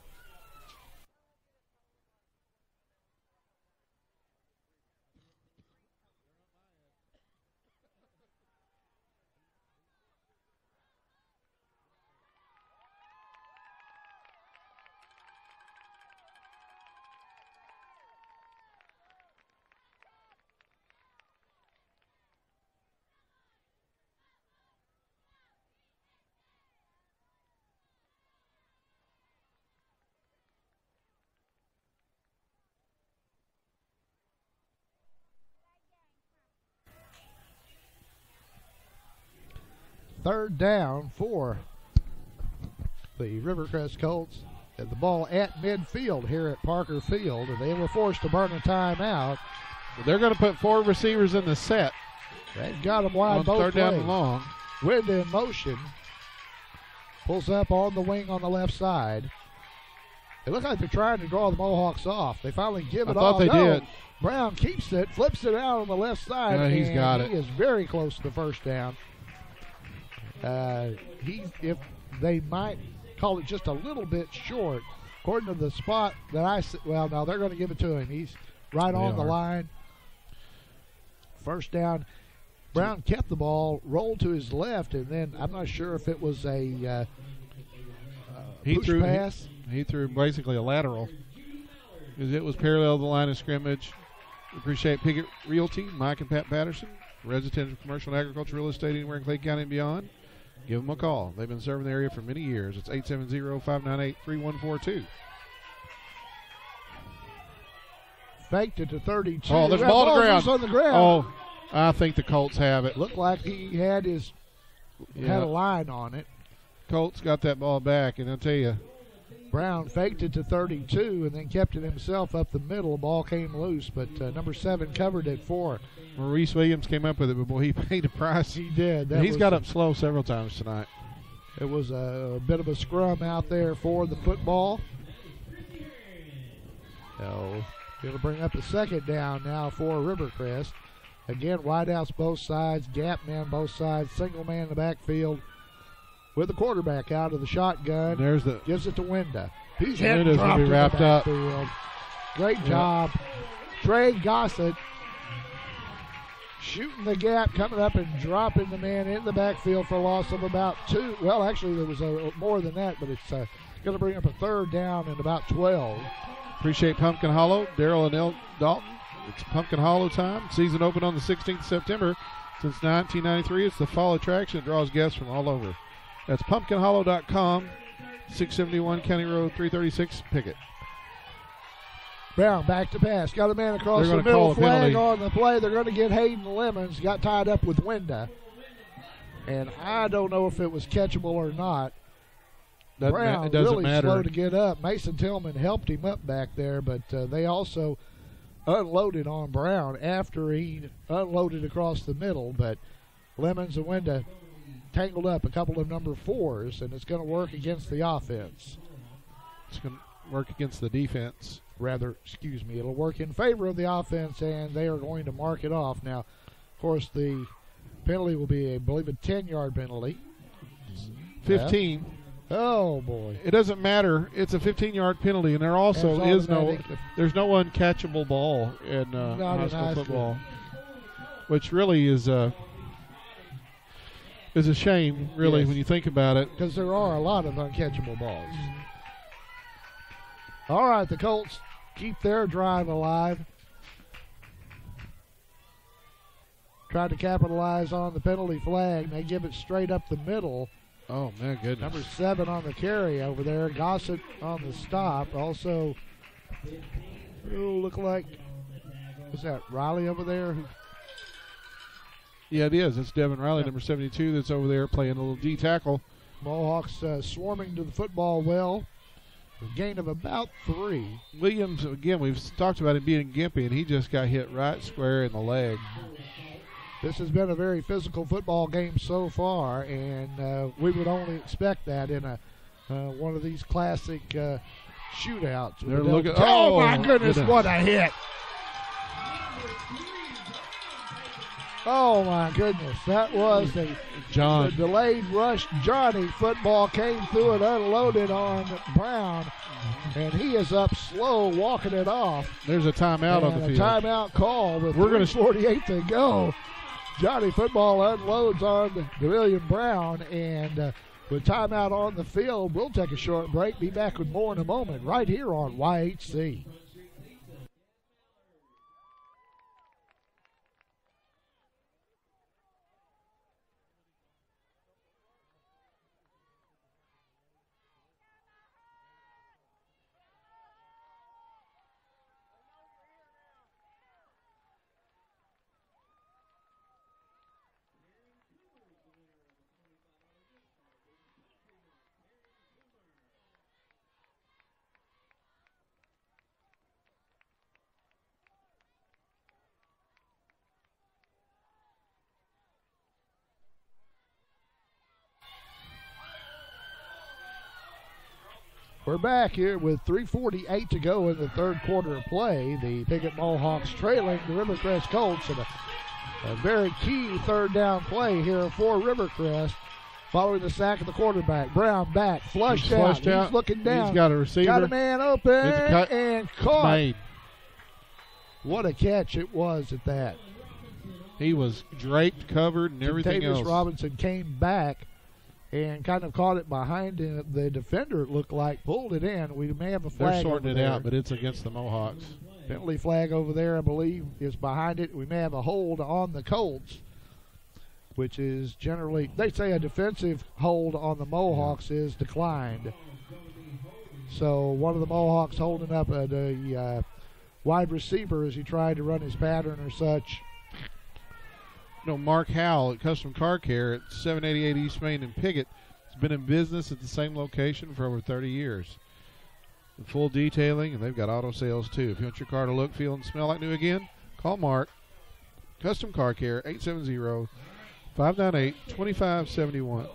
Third down for the Rivercrest Colts. And the ball at midfield here at Parker Field, and they were forced to burn a timeout. They're going to put 4 receivers in the set. They've got him wide on both third down ways. and long. Wind in motion. Pulls up on the wing on the left side. They look like they're trying to draw the Mohawks off. They finally give it off. I thought they did. Brown keeps it, flips it out on the left side. Yeah, he's and got it. He is very close to the first down. If they might call it just a little bit short, according to the spot that I see. Well, no, they're going to give it to him. He's right on the line. First down. Brown kept the ball, rolled to his left, and then I'm not sure if it was a push pass. He threw basically a lateral because it was parallel to the line of scrimmage. Appreciate Piggott Realty, Mike and Pat Patterson, residential, commercial, and agriculture real estate anywhere in Clay County and beyond. Give them a call. They've been serving the area for many years. It's 870-598-3142. Faked it to 32. Oh, there's a ball to ground. On the ground. Oh, I think the Colts have it. Looked like he had had a line on it. Colts got that ball back, and I'll tell you. Brown faked it to 32 and then kept it himself up the middle. The ball came loose, but number 7 covered it for him. Maurice Williams came up with it, but boy, he paid a price. He did. He's got up slow several times tonight. It was a bit of a scrum out there for the football. So it'll bring up a second down now for Rivercrest. Again, wideouts both sides, gap man both sides, single man in the backfield with the quarterback out of the shotgun. Gives it to Winda. He's hit and dropped be wrapped in the up. backfield. Great job. Trey Gossett shooting the gap, coming up and dropping the man in the backfield for a loss of about 2. Well, actually, there was more than that, but it's going to bring up a third down and about 12. Appreciate Pumpkin Hollow, Darrell and El Dalton. It's Pumpkin Hollow time. Season opened on the 16th of September. Since 1993, it's the fall attraction that draws guests from all over. That's pumpkinhollow.com, 671 County Road 336, Piggott. Brown back to pass. Got a man across They're the gonna call middle. a Flag penalty. on the play. They're going to get Hayden Lemons. Got tied up with Winda. And I don't know if it was catchable or not. Brown it doesn't really matter. slow to get up. Mason Tillman helped him up back there, but they also unloaded on Brown after he unloaded across the middle. But Lemons and Winda tangled up a couple of number 4s, and it's going to work against the offense. It's going to work against the defense. It'll work in favor of the offense, and they are going to mark it off. Now, of course, the penalty will be, I believe, a 10-yard penalty. 15. Oh, boy. It doesn't matter. It's a 15-yard penalty, and there also There's there's no uncatchable ball in high school football, which really is a shame, really, Yes. when you think about it. Because there are a lot of uncatchable balls. All right, the Colts keep their drive alive. Tried to capitalize on the penalty flag. They give it straight up the middle. Oh, my goodness. Number 7 on the carry over there. Gossett on the stop. Also, look like, is that Riley over there? Yeah, it is. It's Devin Riley, number 72, that's over there playing a little D tackle. Mohawks swarming to the football well. A gain of about 3. Williams, again, we've talked about him being gimpy, and he just got hit right square in the leg. This has been a very physical football game so far, and we would only expect that in one of these classic shootouts. They're looking. Oh, my goodness, what a hit! Oh, my goodness, that was the delayed rush. Johnny football came through and unloaded on Brown, and he is up slow, walking it off. There's a timeout on the field. A timeout call with 3:48 to go. Johnny football unloads on DeWilliam Brown, and with timeout on the field, we'll take a short break. Be back with more in a moment right here on YHC. We're back here with 3:48 to go in the third quarter of play. The Piggott Mohawks trailing the Rivercrest Colts in a very key third down play here for Rivercrest. Following the sack of the quarterback. Brown back, flushed out. He's looking down. He's got a receiver. Got a man open and caught. Made. What a catch it was at that. He was draped, covered, and everything Davis else. Robinson came back and kind of caught it behind him. The defender, it looked like, pulled it in. We may have a flag. They're sorting over it there. out, but it's against the Mohawks. Penalty flag over there, I believe, is behind it. We may have a hold on the Colts, which is generally, they say a defensive hold on the Mohawks is declined. So one of the Mohawks holding up the wide receiver as he tried to run his pattern or such. You know, Mark Howell at Custom Car Care at 788 East Main in Piggott has been in business at the same location for over 30 years. With full detailing, and they've got auto sales too. If you want your car to look, feel, and smell like new again, call Mark. Custom Car Care, 870-598-2571.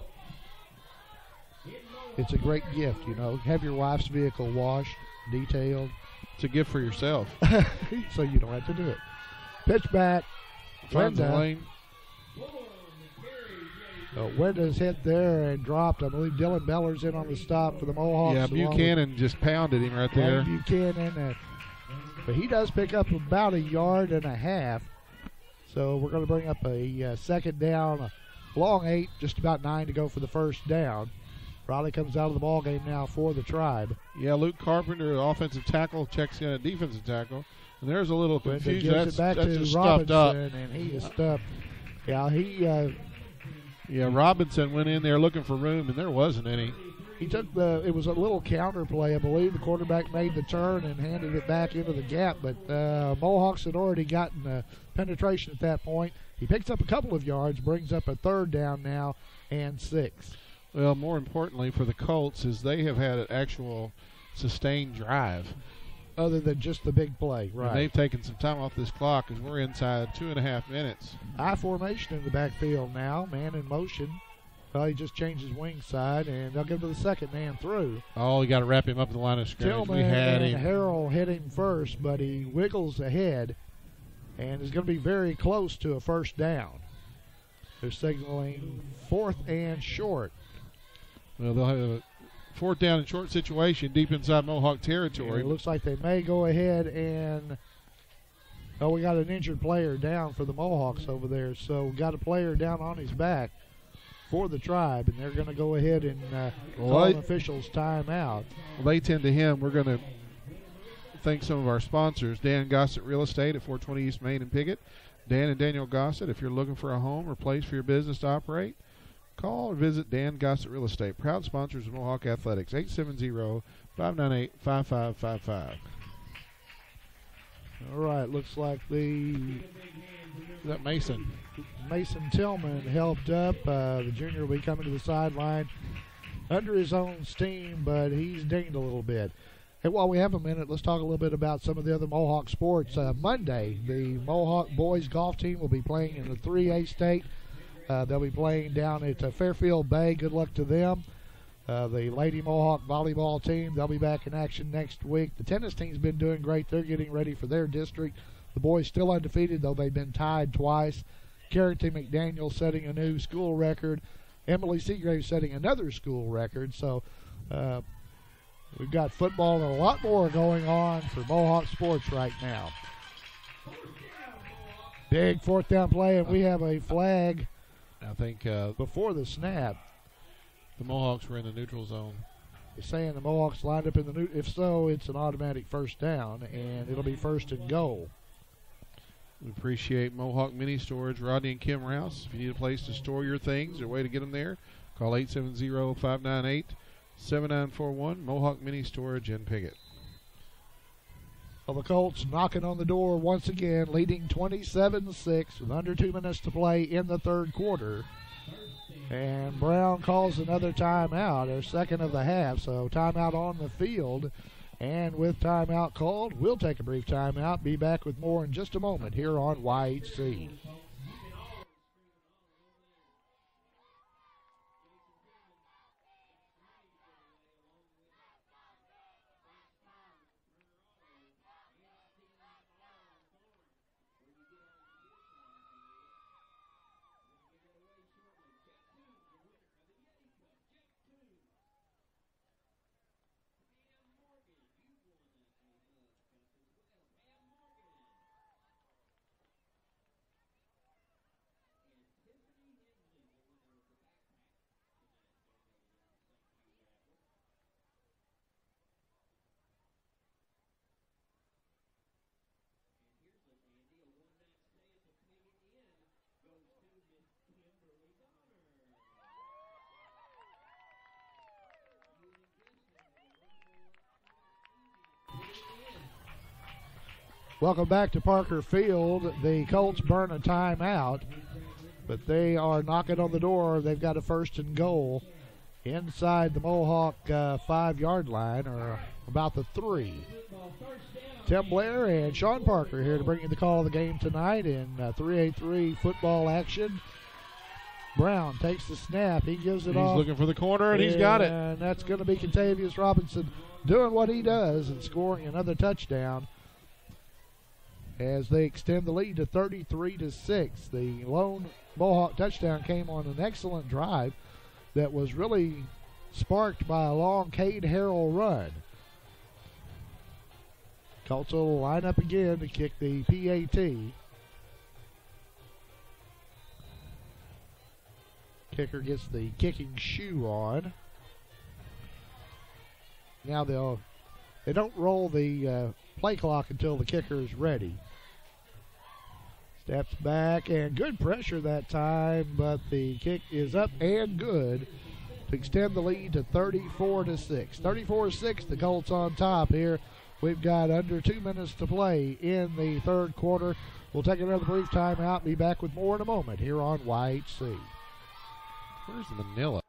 It's a great gift, you know. Have your wife's vehicle washed, detailed. It's a gift for yourself. So you don't have to do it. Pitch back. Finds the lane. Wenda's hit there and dropped. I believe Dylan Beller's in on the stop for the Mohawks. Yeah, Buchanan just pounded him right there. Buchanan. But he does pick up about 1.5 yards. So we're going to bring up a second down, a long 8, just about 9 to go for the first down. Riley comes out of the ball game now for the Tribe. Yeah, Luke Carpenter, offensive tackle, checks in at defensive tackle. And there's a little confusion. Gives it back that's to just Robinson, stuffed up. and he is stuffed. Yeah, Robinson went in there looking for room, and there wasn't any. He took it was a little counter play, I believe. The quarterback made the turn and handed it back into the gap, but Mohawks had already gotten penetration at that point. He picks up a couple of yards, brings up a third down now and 6. Well, more importantly for the Colts is they have had an actual sustained drive. Other than just the big play, right. And they've taken some time off this clock as we're inside 2.5 minutes. I formation in the backfield now, man in motion. Well, he just changed his wing side, and they'll go to the second man through. Oh, you got to wrap him up in the line of scrimmage. Tillman We had and him. Harrell hit him first, but he wiggles ahead and is going to be very close to a first down. They're signaling 4th and short. Well, they'll have a 4th down and short situation deep inside Mohawk territory. It looks like they may go ahead and we got an injured player down for the Mohawks over there. So we got a player down on his back for the Tribe, and they're going to go ahead and call an officials timeout. Well, they tend to him. We're going to thank some of our sponsors. Dan Gossett Real Estate at 420 East Main in Piggott. Dan and Daniel Gossett, if you're looking for a home or place for your business to operate, call or visit Dan Gossett Real Estate. Proud sponsors of Mohawk Athletics, 870-598-5555. All right, looks like Is that Mason Tillman helped up. The junior will be coming to the sideline under his own steam, but he's dinged a little bit. And while we have a minute, let's talk a little bit about some of the other Mohawk sports. Monday, the Mohawk boys golf team will be playing in the 3A state. They'll be playing down at Fairfield Bay. Good luck to them. The Lady Mohawk volleyball team, they'll be back in action next week. The tennis team's been doing great. They're getting ready for their district. The boys still undefeated, though they've been tied twice. Carrington McDaniel setting a new school record. Emily Seagrave setting another school record. So we've got football and a lot more going on for Mohawk sports right now. Big 4th down play, and we have a flag. I think before the snap. The Mohawks were in the neutral zone. They're saying the Mohawks lined up in the new. If so, it's an automatic first down, and it'll be 1st and goal. We appreciate Mohawk Mini Storage, Rodney and Kim Rouse. If you need a place to store your things or a way to get them there, call 870-598-7941, Mohawk Mini Storage in Piggott. Well, the Colts knocking on the door once again, leading 27-6 with under 2 minutes to play in the third quarter. And Brown calls another timeout, their second of the half. So timeout on the field. And with timeout called, we'll take a brief timeout. Be back with more in just a moment here on YHC. Welcome back to Parker Field. The Colts burn a timeout, but they are knocking on the door. They've got a 1st and goal inside the Mohawk 5-yard line, or about the 3. Tim Blair and Sean Parker here to bring you the call of the game tonight in 3A3 football action. Brown takes the snap. He gives it off. He's looking for the corner, and he's got it. And that's going to be Contavious Robinson doing what he does and scoring another touchdown as they extend the lead to 33-6. The lone Mohawk touchdown came on an excellent drive that was really sparked by a long Cade Harrell run. Colts will line up again to kick the PAT. Kicker gets the kicking shoe on. Now they don't roll the play clock until the kicker is ready. Steps back, and good pressure that time, but the kick is up and good to extend the lead to 34-6. 34-6, the Colts on top here. We've got under 2 minutes to play in the third quarter. We'll take another brief timeout. Be back with more in a moment here on YHC. Where's Manila?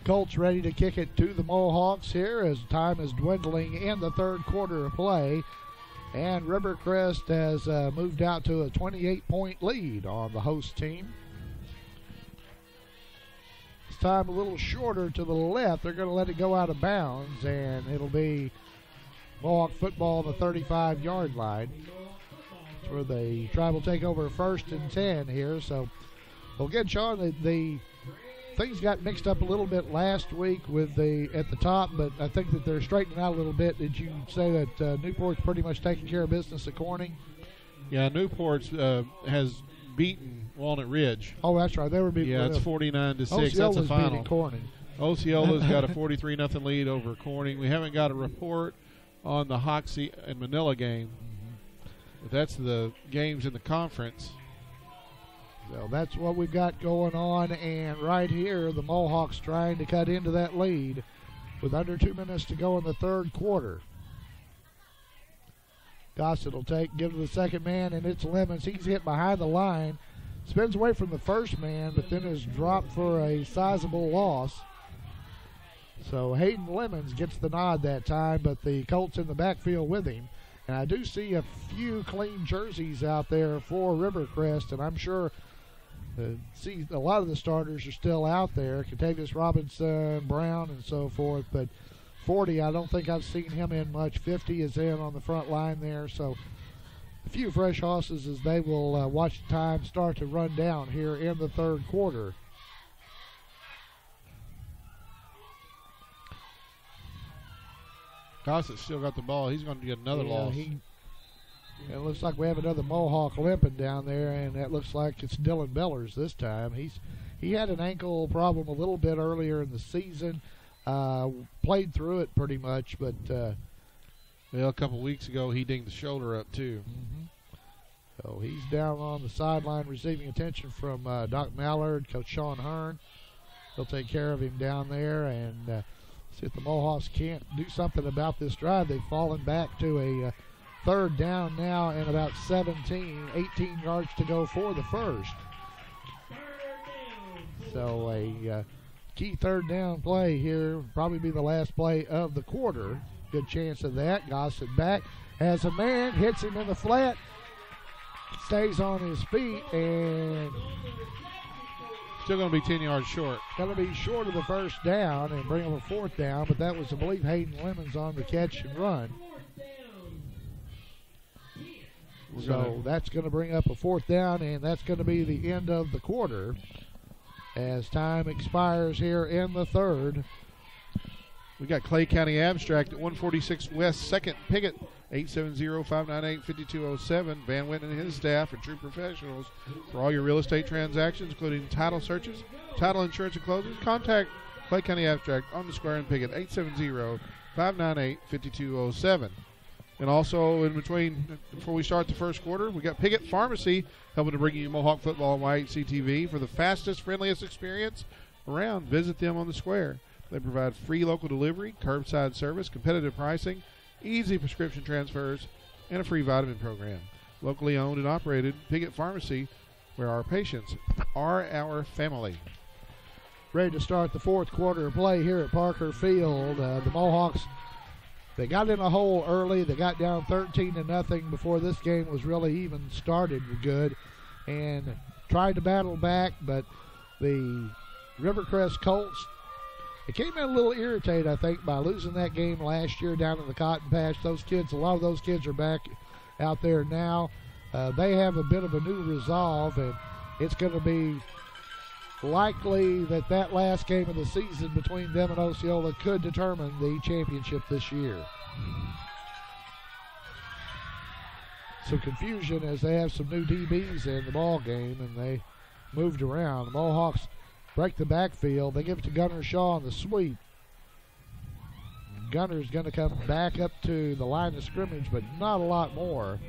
Colts ready to kick it to the Mohawks here as time is dwindling in the third quarter of play. And Rivercrest has moved out to a 28-point lead on the host team. This time a little shorter to the left. They're going to let it go out of bounds, and it'll be Mohawk football on the 35-yard line. That's where the Tribe will take over 1st and 10 here. So, well, again, Sean, the things got mixed up a little bit last week with at the top, but I think that they're straightening out a little bit. Did you say that Newport's pretty much taking care of business at Corning? Yeah, Newport's has beaten Walnut Ridge. Oh, that's right. They were beating. Yeah, it's 49-6. That's Osceola's the final. beating Corning. Osceola's got a 43-0 lead over Corning. We haven't got a report on the Hoxie and Manila game, but that's the games in the conference. So that's what we've got going on, and right here the Mohawks trying to cut into that lead with under 2 minutes to go in the third quarter. Gossett will give to the second man, and it's Lemons. He's hit behind the line, spins away from the first man, but then is dropped for a sizable loss. So Hayden Lemons gets the nod that time, but the Colts in the backfield with him. And I do see a few clean jerseys out there for Rivercrest, and I'm sure see a lot of the starters are still out there. Contavious Robinson, Brown, and so forth. But 40, I don't think I've seen him in much. 50 is in on the front line there. So a few fresh horses as they will watch time start to run down here in the third quarter. Gossett's still got the ball. He's going to get another loss. It looks like we have another Mohawk limping down there, and that looks like it's Dylan Bellers this time. He had an ankle problem a little bit earlier in the season, played through it pretty much, but a couple weeks ago he dinged the shoulder up too. Mm-hmm. So he's down on the sideline receiving attention from Doc Mallard, Coach Sean Hearn. He'll take care of him down there, and see if the Mohawks can't do something about this drive. They've fallen back to a third down now and about 18 yards to go for the first. So a key third down play here, probably be the last play of the quarter. Good chance of that. Gossett back, has a man, hits him in the flat, stays on his feet, and Still going to be 10 yards short. Going to be short of the first down and bring up a fourth down, but that was, I believe, Hayden Lemons on the catch and run. So that's going to bring up a fourth down, and that's going to be the end of the quarter as time expires here in the third. We got Clay County Abstract at 146 West 2nd Piggott, 870-598-5207. Van Witten and his staff are true professionals for all your real estate transactions, including title searches, title insurance and closings. Contact Clay County Abstract on the square in Piggott, 870-598-5207. And also in between, before we start the first quarter, we got Piggott Pharmacy helping to bring you Mohawk football on YHC-TV for the fastest, friendliest experience around. Visit them on the square. They provide free local delivery, curbside service, competitive pricing, easy prescription transfers, and a free vitamin program. Locally owned and operated, Piggott Pharmacy, where our patients are our family. Ready to start the fourth quarter of play here at Parker Field. The Mohawks, they got in a hole early. They got down 13-0 before this game was really even started good and tried to battle back, but the Rivercrest Colts, it came in a little irritated, I think, by losing that game last year down in the Cotton Patch. Those kids, a lot of those kids are back out there now. They have a bit of a new resolve, and it's going to be likely that that last game of the season between them and Osceola could determine the championship this year. Some confusion as they have some new DBs in the ball game, and they moved around. The Mohawks break the backfield. They give it to Gunner Shaw on the sweep. Gunner's going to come back up to the line of scrimmage, but not a lot more.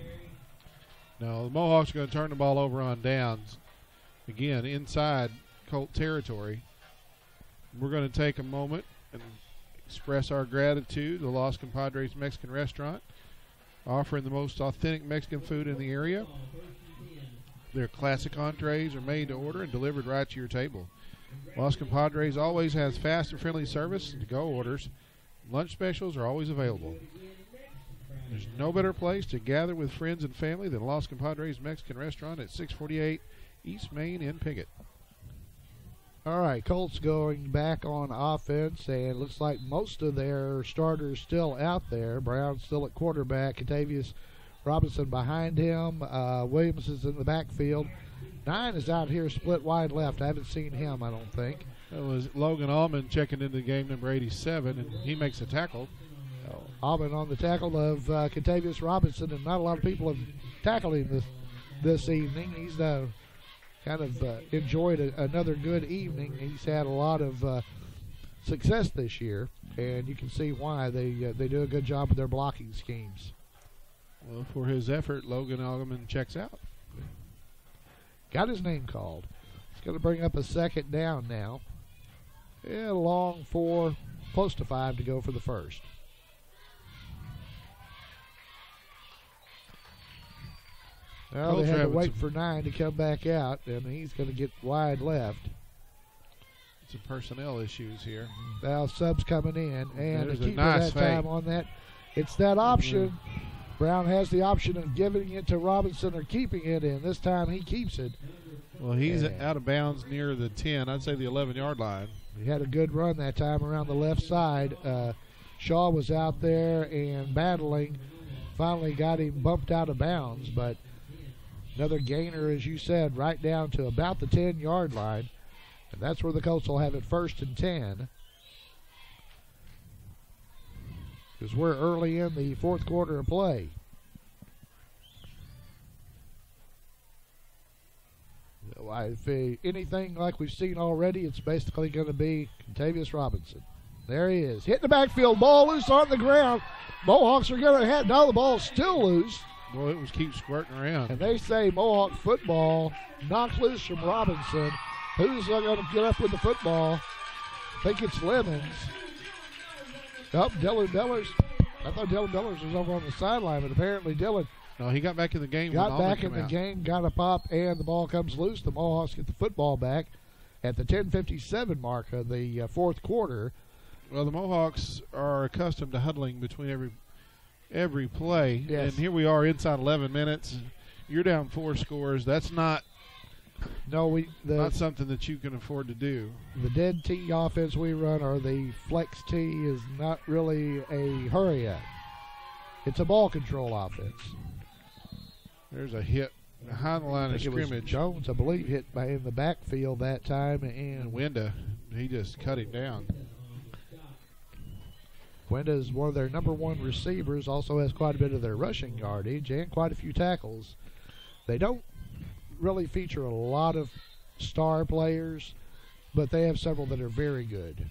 No, the Mohawks are going to turn the ball over on downs. Again, inside Colt territory. We're going to take a moment and express our gratitude to the Los Compadres Mexican Restaurant, offering the most authentic Mexican food in the area. Their classic entrees are made to order and delivered right to your table. Los Compadres always has fast and friendly service and to-go orders. Lunch specials are always available. There's no better place to gather with friends and family than Los Compadres Mexican Restaurant at 648 East Main in Piggott. All right, Colts going back on offense, and it looks like most of their starters still out there. Brown still at quarterback. Contavious Robinson behind him. Williams is in the backfield. 9 is out here split wide left. I haven't seen him, I don't think. That was Logan Allman checking into game number 87, and he makes a tackle. Allman on the tackle of Contavious Robinson, and not a lot of people have tackled him this evening. He's kind of enjoyed another good evening. He's had a lot of success this year, and you can see why. They do a good job with their blocking schemes. Well, for his effort, Logan Allman checks out. Got his name called. It's going to bring up a second down now. Yeah, long 4, close to 5 to go for the first. Well, they had to wait for 9 to come back out, and he's going to get wide left. Some personnel issues here. Now subs coming in, and There's to keep nice that time on that, it's that option. Brown has the option of giving it to Robinson or keeping it in. This time he keeps it. Well, he's out of bounds near the 10, I'd say the 11-yard line. He had a good run that time around the left side. Shaw was out there and battling. Finally got him bumped out of bounds, but another gainer, as you said, right down to about the 10-yard line. And that's where the Colts will have it 1st and 10. Because we're early in the fourth quarter of play. If anything like we've seen already, it's basically going to be Contavious Robinson. There he is. Hit the backfield. Ball loose on the ground. Mohawks are going to head. Now the ball's still loose. Boy, it was keep squirting around. And they say Mohawk football knocked loose from Robinson. Who's going to get up with the football? I think it's Lemons. Oh, Dylan Bellers. I thought Dylan Bellers was over on the sideline, but apparently Dylan No, he got back in the game. got back in the game, got a pop, and the ball comes loose. The Mohawks get the football back at the 10:57 mark of the fourth quarter. Well, the Mohawks are accustomed to huddling between every play, Yes. and here we are inside 11 minutes. You're down 4 scores. That's not No, not something that you can afford to do. The dead tee offense we run, or the flex tee, is not really a hurry up. It's a ball control offense. There's a hit behind the line of scrimmage. Jones, I believe, hit in the backfield that time, and Wenda, he just cut him down. Wenda is one of their number one receivers, also has quite a bit of their rushing yardage and quite a few tackles. They don't really feature a lot of star players, but they have several that are very good.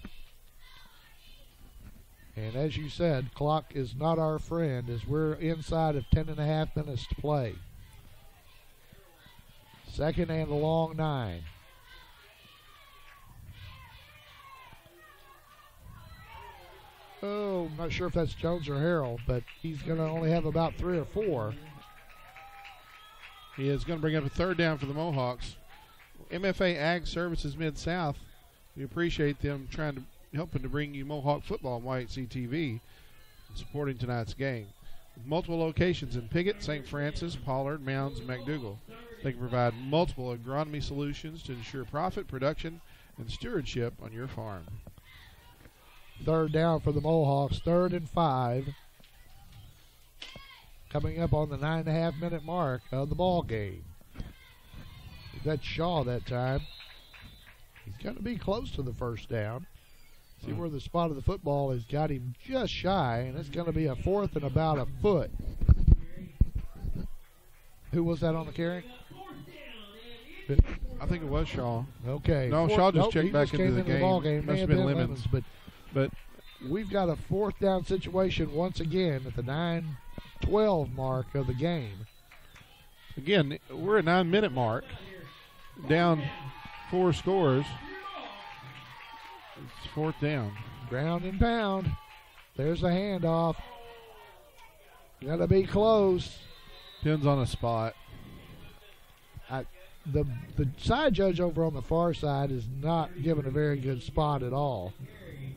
And as you said, clock is not our friend as we're inside of 10.5 minutes to play. Second and a long 9. Oh, I'm not sure if that's Jones or Harrell, but he's going to only have about 3 or 4. He is going to bring up a third down for the Mohawks. MFA Ag Services Mid-South, we appreciate them helping to bring you Mohawk football on YHC TV and supporting tonight's game. With multiple locations in Piggott, St. Francis, Pollard, Mounds, and McDougal, they can provide multiple agronomy solutions to ensure profit, production, and stewardship on your farm. Third down for the Mohawks, 3rd and 5. Coming up on the 9.5 minute mark of the ball game. That's Shaw that time. He's going to be close to the first down. See where the spot of the football has got him just shy, and it's going to be a 4th and about a foot. Who was that on the carry? I think it was Shaw. Okay. No, Shaw just checked back into the game. Ball game. Must have been Lemons. But we've got a 4th down situation once again at the 9:12 mark of the game. Again, we're at 9 minute mark. Down 4 scores. It's 4th down. Ground and pound. There's a handoff. Got to be close. Pins on a spot. The side judge over on the far side is not given a very good spot at all.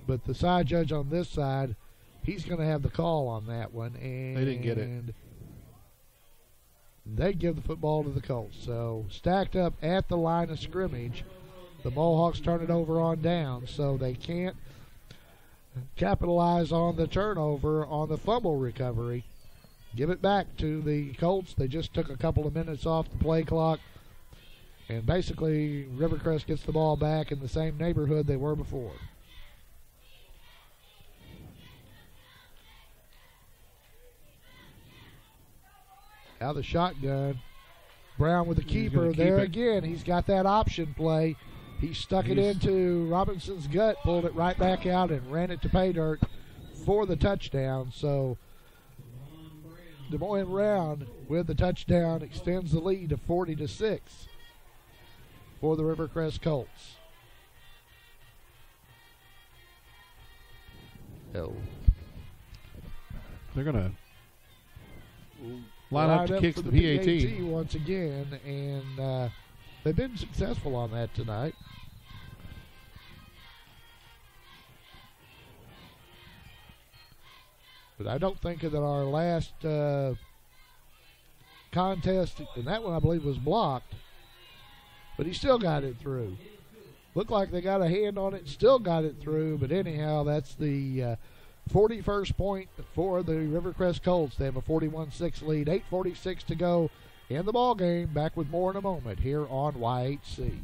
But the side judge on this side, he's going to have the call on that one. And they didn't get it. They give the football to the Colts. So stacked up at the line of scrimmage. The Mohawks turn it over on down, so they can't capitalize on the turnover on the fumble recovery. Give it back to the Colts. They just took a couple of minutes off the play clock. And basically, Rivercrest gets the ball back in the same neighborhood they were before. Now the shotgun. Brown with the keeper there again. He's got that option play. He stuck it into Robinson's gut, pulled it right back out, and ran it to pay dirt for the touchdown. So Des Moines Brown with the touchdown extends the lead to 40-6 for the Rivercrest Colts. They're going to line up to kick the PAT once again, and they've been successful on that tonight. But I don't think that our last contest, and that one I believe was blocked, but he still got it through. Looked like they got a hand on it, still got it through, but anyhow, that's the 41st point for the Rivercrest Colts. They have a 41-6 lead, 8:46 to go in the ball game. Back with more in a moment here on YHC.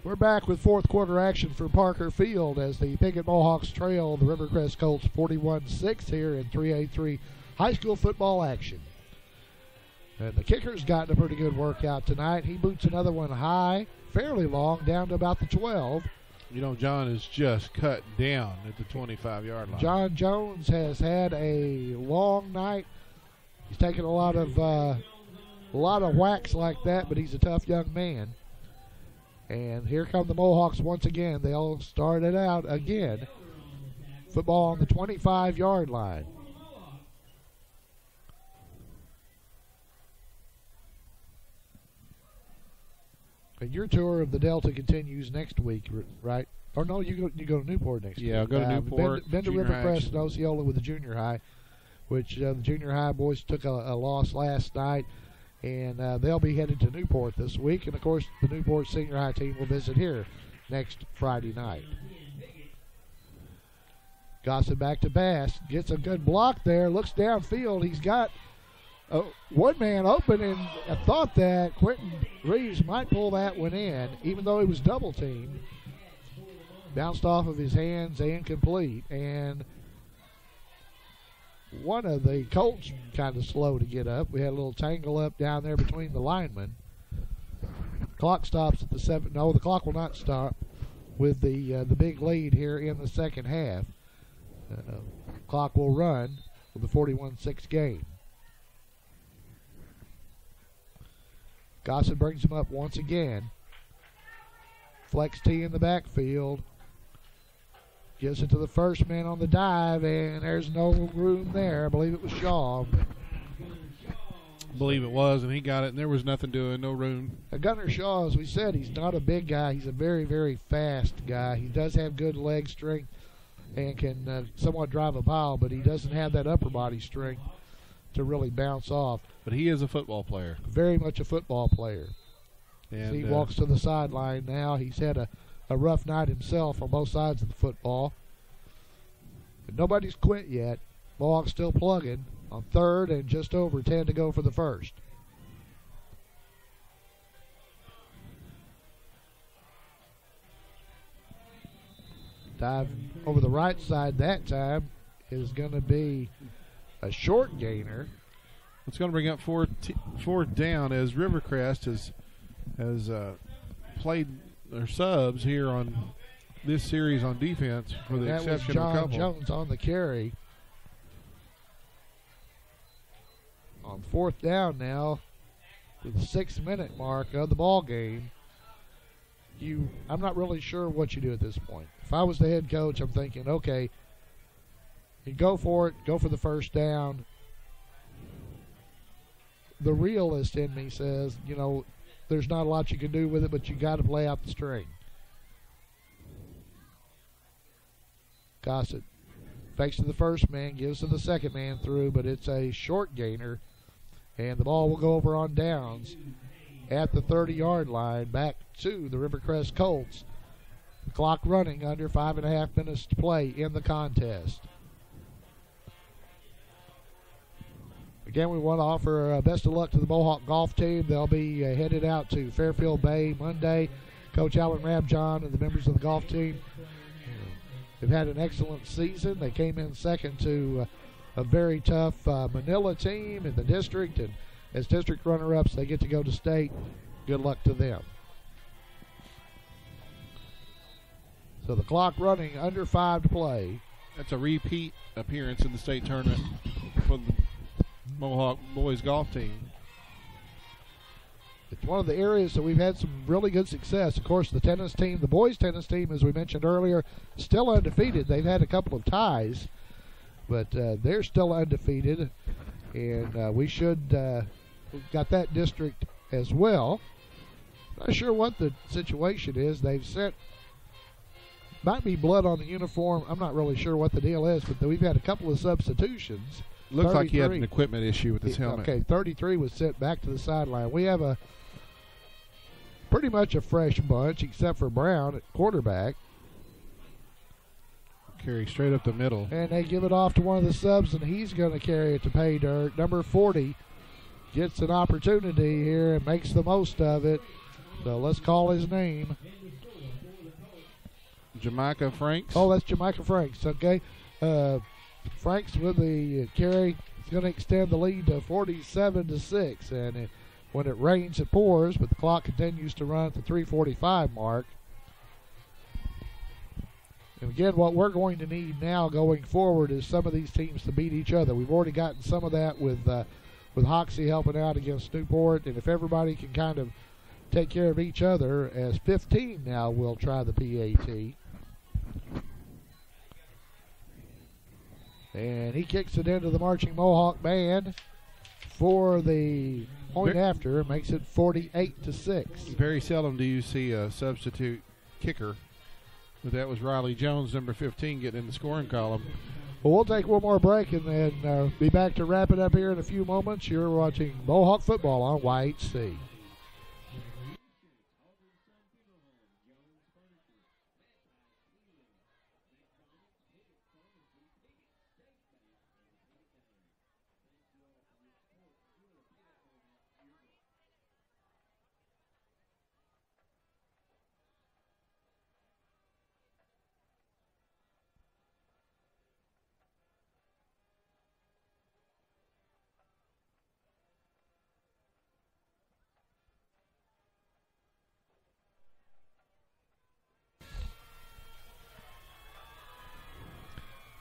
We're back with fourth quarter action for Parker Field as the Piggott Mohawks trail the Rivercrest Colts 41-6 here in 3A3 high school football action. And the kicker's gotten a pretty good workout tonight. He boots another one high, fairly long, down to about the 12. You know, John is just cut down at the 25-yard line. John Jones has had a long night. He's taken a lot of whacks like that, but he's a tough young man. And here come the Mohawks once again. They'll start it out again. Football on the 25-yard line. And your tour of the Delta continues next week, right? Or no, you go to Newport next week. Yeah, I'll go to Newport. Been to Rivercrest and Osceola with the junior high, which the junior high boys took a loss last night. And they'll be headed to Newport this week. And, of course, the Newport senior high team will visit here next Friday night. Gossett back to Bass. Gets a good block there. Looks downfield. He's got one man open, and I thought that Quentin Reeves might pull that one in, even though he was double-teamed. Bounced off of his hands, incomplete. And one of the Colts kind of slow to get up. We had a little tangle up down there between the linemen. Clock stops at the 7. No, the clock will not stop with the big lead here in the second half. Clock will run with the 41-6 game. Gossett brings him up once again. Flex T in the backfield. Gives it to the first man on the dive, and there's no room there. I believe it was Shaw. I believe it was, and he got it, and there was nothing doing, no room. Gunnar Shaw, as we said, he's not a big guy. He's a very, very fast guy. He does have good leg strength and can somewhat drive a pile, but he doesn't have that upper body strength to really bounce off. But he is a football player. Very much a football player. And he walks to the sideline now. He's had a rough night himself on both sides of the football. But nobody's quit yet. Mohawks still plugging on third and just over 10 to go for the first. Dive over the right side that time is going to be a short gainer. It's going to bring up fourth down as Rivercrest has played their subs here on this series on defense for the exception of a couple. John Jones on the carry. On fourth down now, with the 6-minute mark of the ball game, I'm not really sure what you do at this point. If I was the head coach, I'm thinking, okay, you go for it, go for the first down. The realist in me says, there's not a lot you can do with it, but you got to play out the string. Gossett fakes to the first man, gives to the second man through, but it's a short gainer, and the ball will go over on downs at the 30-yard line back to the Rivercrest Colts. The clock running, under 5.5 minutes to play in the contest. Again, we want to offer best of luck to the Mohawk golf team. They'll be headed out to Fairfield Bay Monday. Coach Alan Rabjohn and the members of the golf team have had an excellent season. They came in second to a very tough Manila team in the district, and as district runner-ups, they get to go to state. Good luck to them. So the clock running, under 5 to play. That's a repeat appearance in the state tournament for the Mohawk boys golf team. It's one of the areas that we've had some really good success. Of course, the tennis team, the boys tennis team, as we mentioned earlier, still undefeated. They've had a couple of ties, but they're still undefeated, and we should we've got that district as well. Not sure what the situation is. They've sent, might be blood on the uniform. I'm not really sure what the deal is, but we've had a couple of substitutions. Looks like he had an equipment issue with his helmet. Okay, 33 was sent back to the sideline. We have pretty much a fresh bunch, except for Brown at quarterback. Carry straight up the middle. And they give it off to one of the subs, and he's going to carry it to pay dirt. Number 40 gets an opportunity here and makes the most of it. So let's call his name. Jamaica Franks. Oh, that's Jamaica Franks, okay. Franks with the carry. It's going to extend the lead to 47-6. And when it rains, it pours, but the clock continues to run at the 3:45 mark. And again, what we're going to need now going forward is some of these teams to beat each other. We've already gotten some of that with Hoxie helping out against Newport, and if everybody can kind of take care of each other, as 15 now will try the PAT. And he kicks it into the Marching Mohawk band for the point after, makes it 48-6. Very seldom do you see a substitute kicker, but that was Riley Jones, number 15, getting in the scoring column. Well, we'll take one more break and then be back to wrap it up here in a few moments. You're watching Mohawk football on YHC.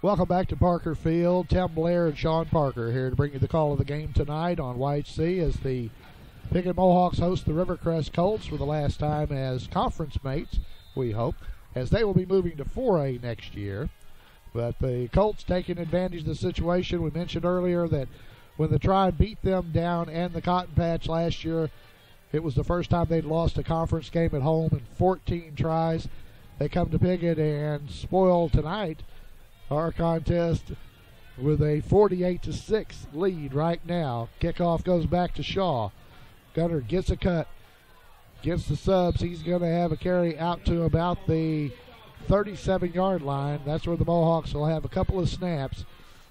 Welcome back to Parker Field. Tim Blair and Sean Parker here to bring you the call of the game tonight on YHC as the Piggott Mohawks host the Rivercrest Colts for the last time as conference mates, we hope, as they will be moving to 4A next year. But the Colts taking advantage of the situation. We mentioned earlier that when the Tribe beat them down and the Cotton Patch last year, it was the first time they'd lost a conference game at home in 14 tries. They come to Piggott and spoil tonight our contest with a 48-6 lead right now. Kickoff goes back to Shaw. Gunner gets a cut, gets the subs. He's going to have a carry out to about the 37-yard line. That's where the Mohawks will have a couple of snaps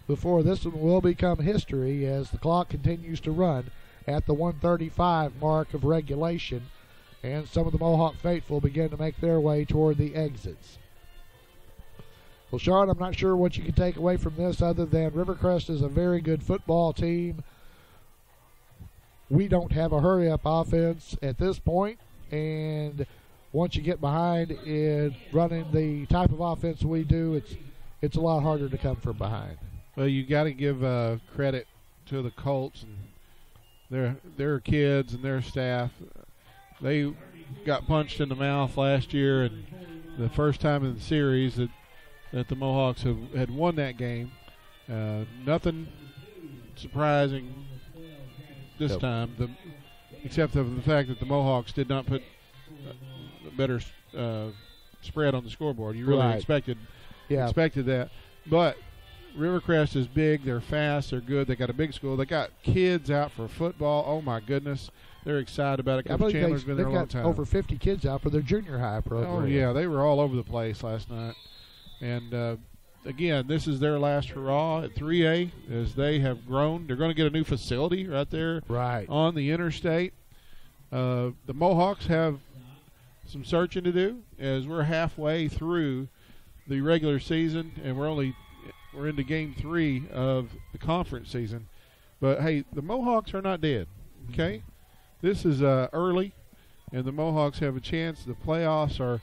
before this one will become history as the clock continues to run at the 1:35 mark of regulation, and some of the Mohawk faithful begin to make their way toward the exits. Well, Sean, I'm not sure what you can take away from this other than Rivercrest is a very good football team. We don't have a hurry-up offense at this point, and once you get behind in running the type of offense we do, it's a lot harder to come from behind. Well, you got to give credit to the Colts and their kids and their staff. They got punched in the mouth last year, and the first time in the series that the Mohawks had won that game. Nothing surprising this time, except for the fact that the Mohawks did not put a better spread on the scoreboard. You really expected that. But Rivercrest is big. They're fast. They're good. They got a big school. They got kids out for football. Oh, my goodness. They're excited about it. Coach Chandler's been there a long time. They've got over 50 kids out for their junior high program. Oh, yeah. They were all over the place last night. And, again, this is their last hurrah at 3A as they have grown. They're going to get a new facility right there on the interstate. The Mohawks have some searching to do as we're halfway through the regular season, and we're into game 3 of the conference season. But, hey, the Mohawks are not dead, okay? This is early, and the Mohawks have a chance. The playoffs are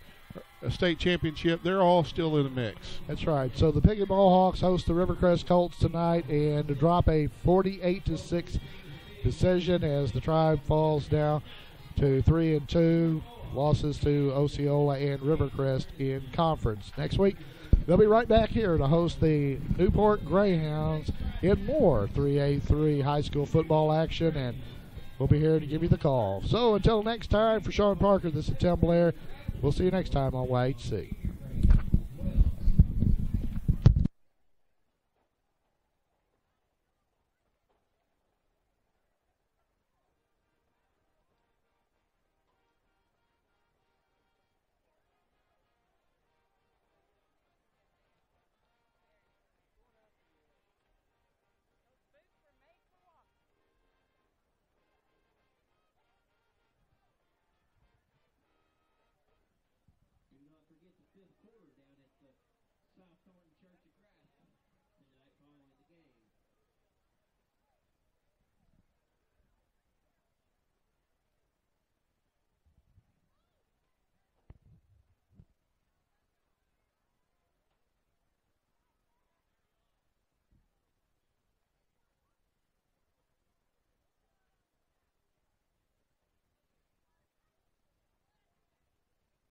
a state championship. They're all still in the mix. That's right. So the Piggott Mohawks host the Rivercrest Colts tonight and to drop a 48-6 decision as the Tribe falls down to 3-2. Losses to Osceola and Rivercrest in conference. Next week, they'll be right back here to host the Newport Greyhounds in more 3A3 high school football action, and we'll be here to give you the call. So until next time, for Sean Parker, this is Tim Blair. We'll see you next time on YHC.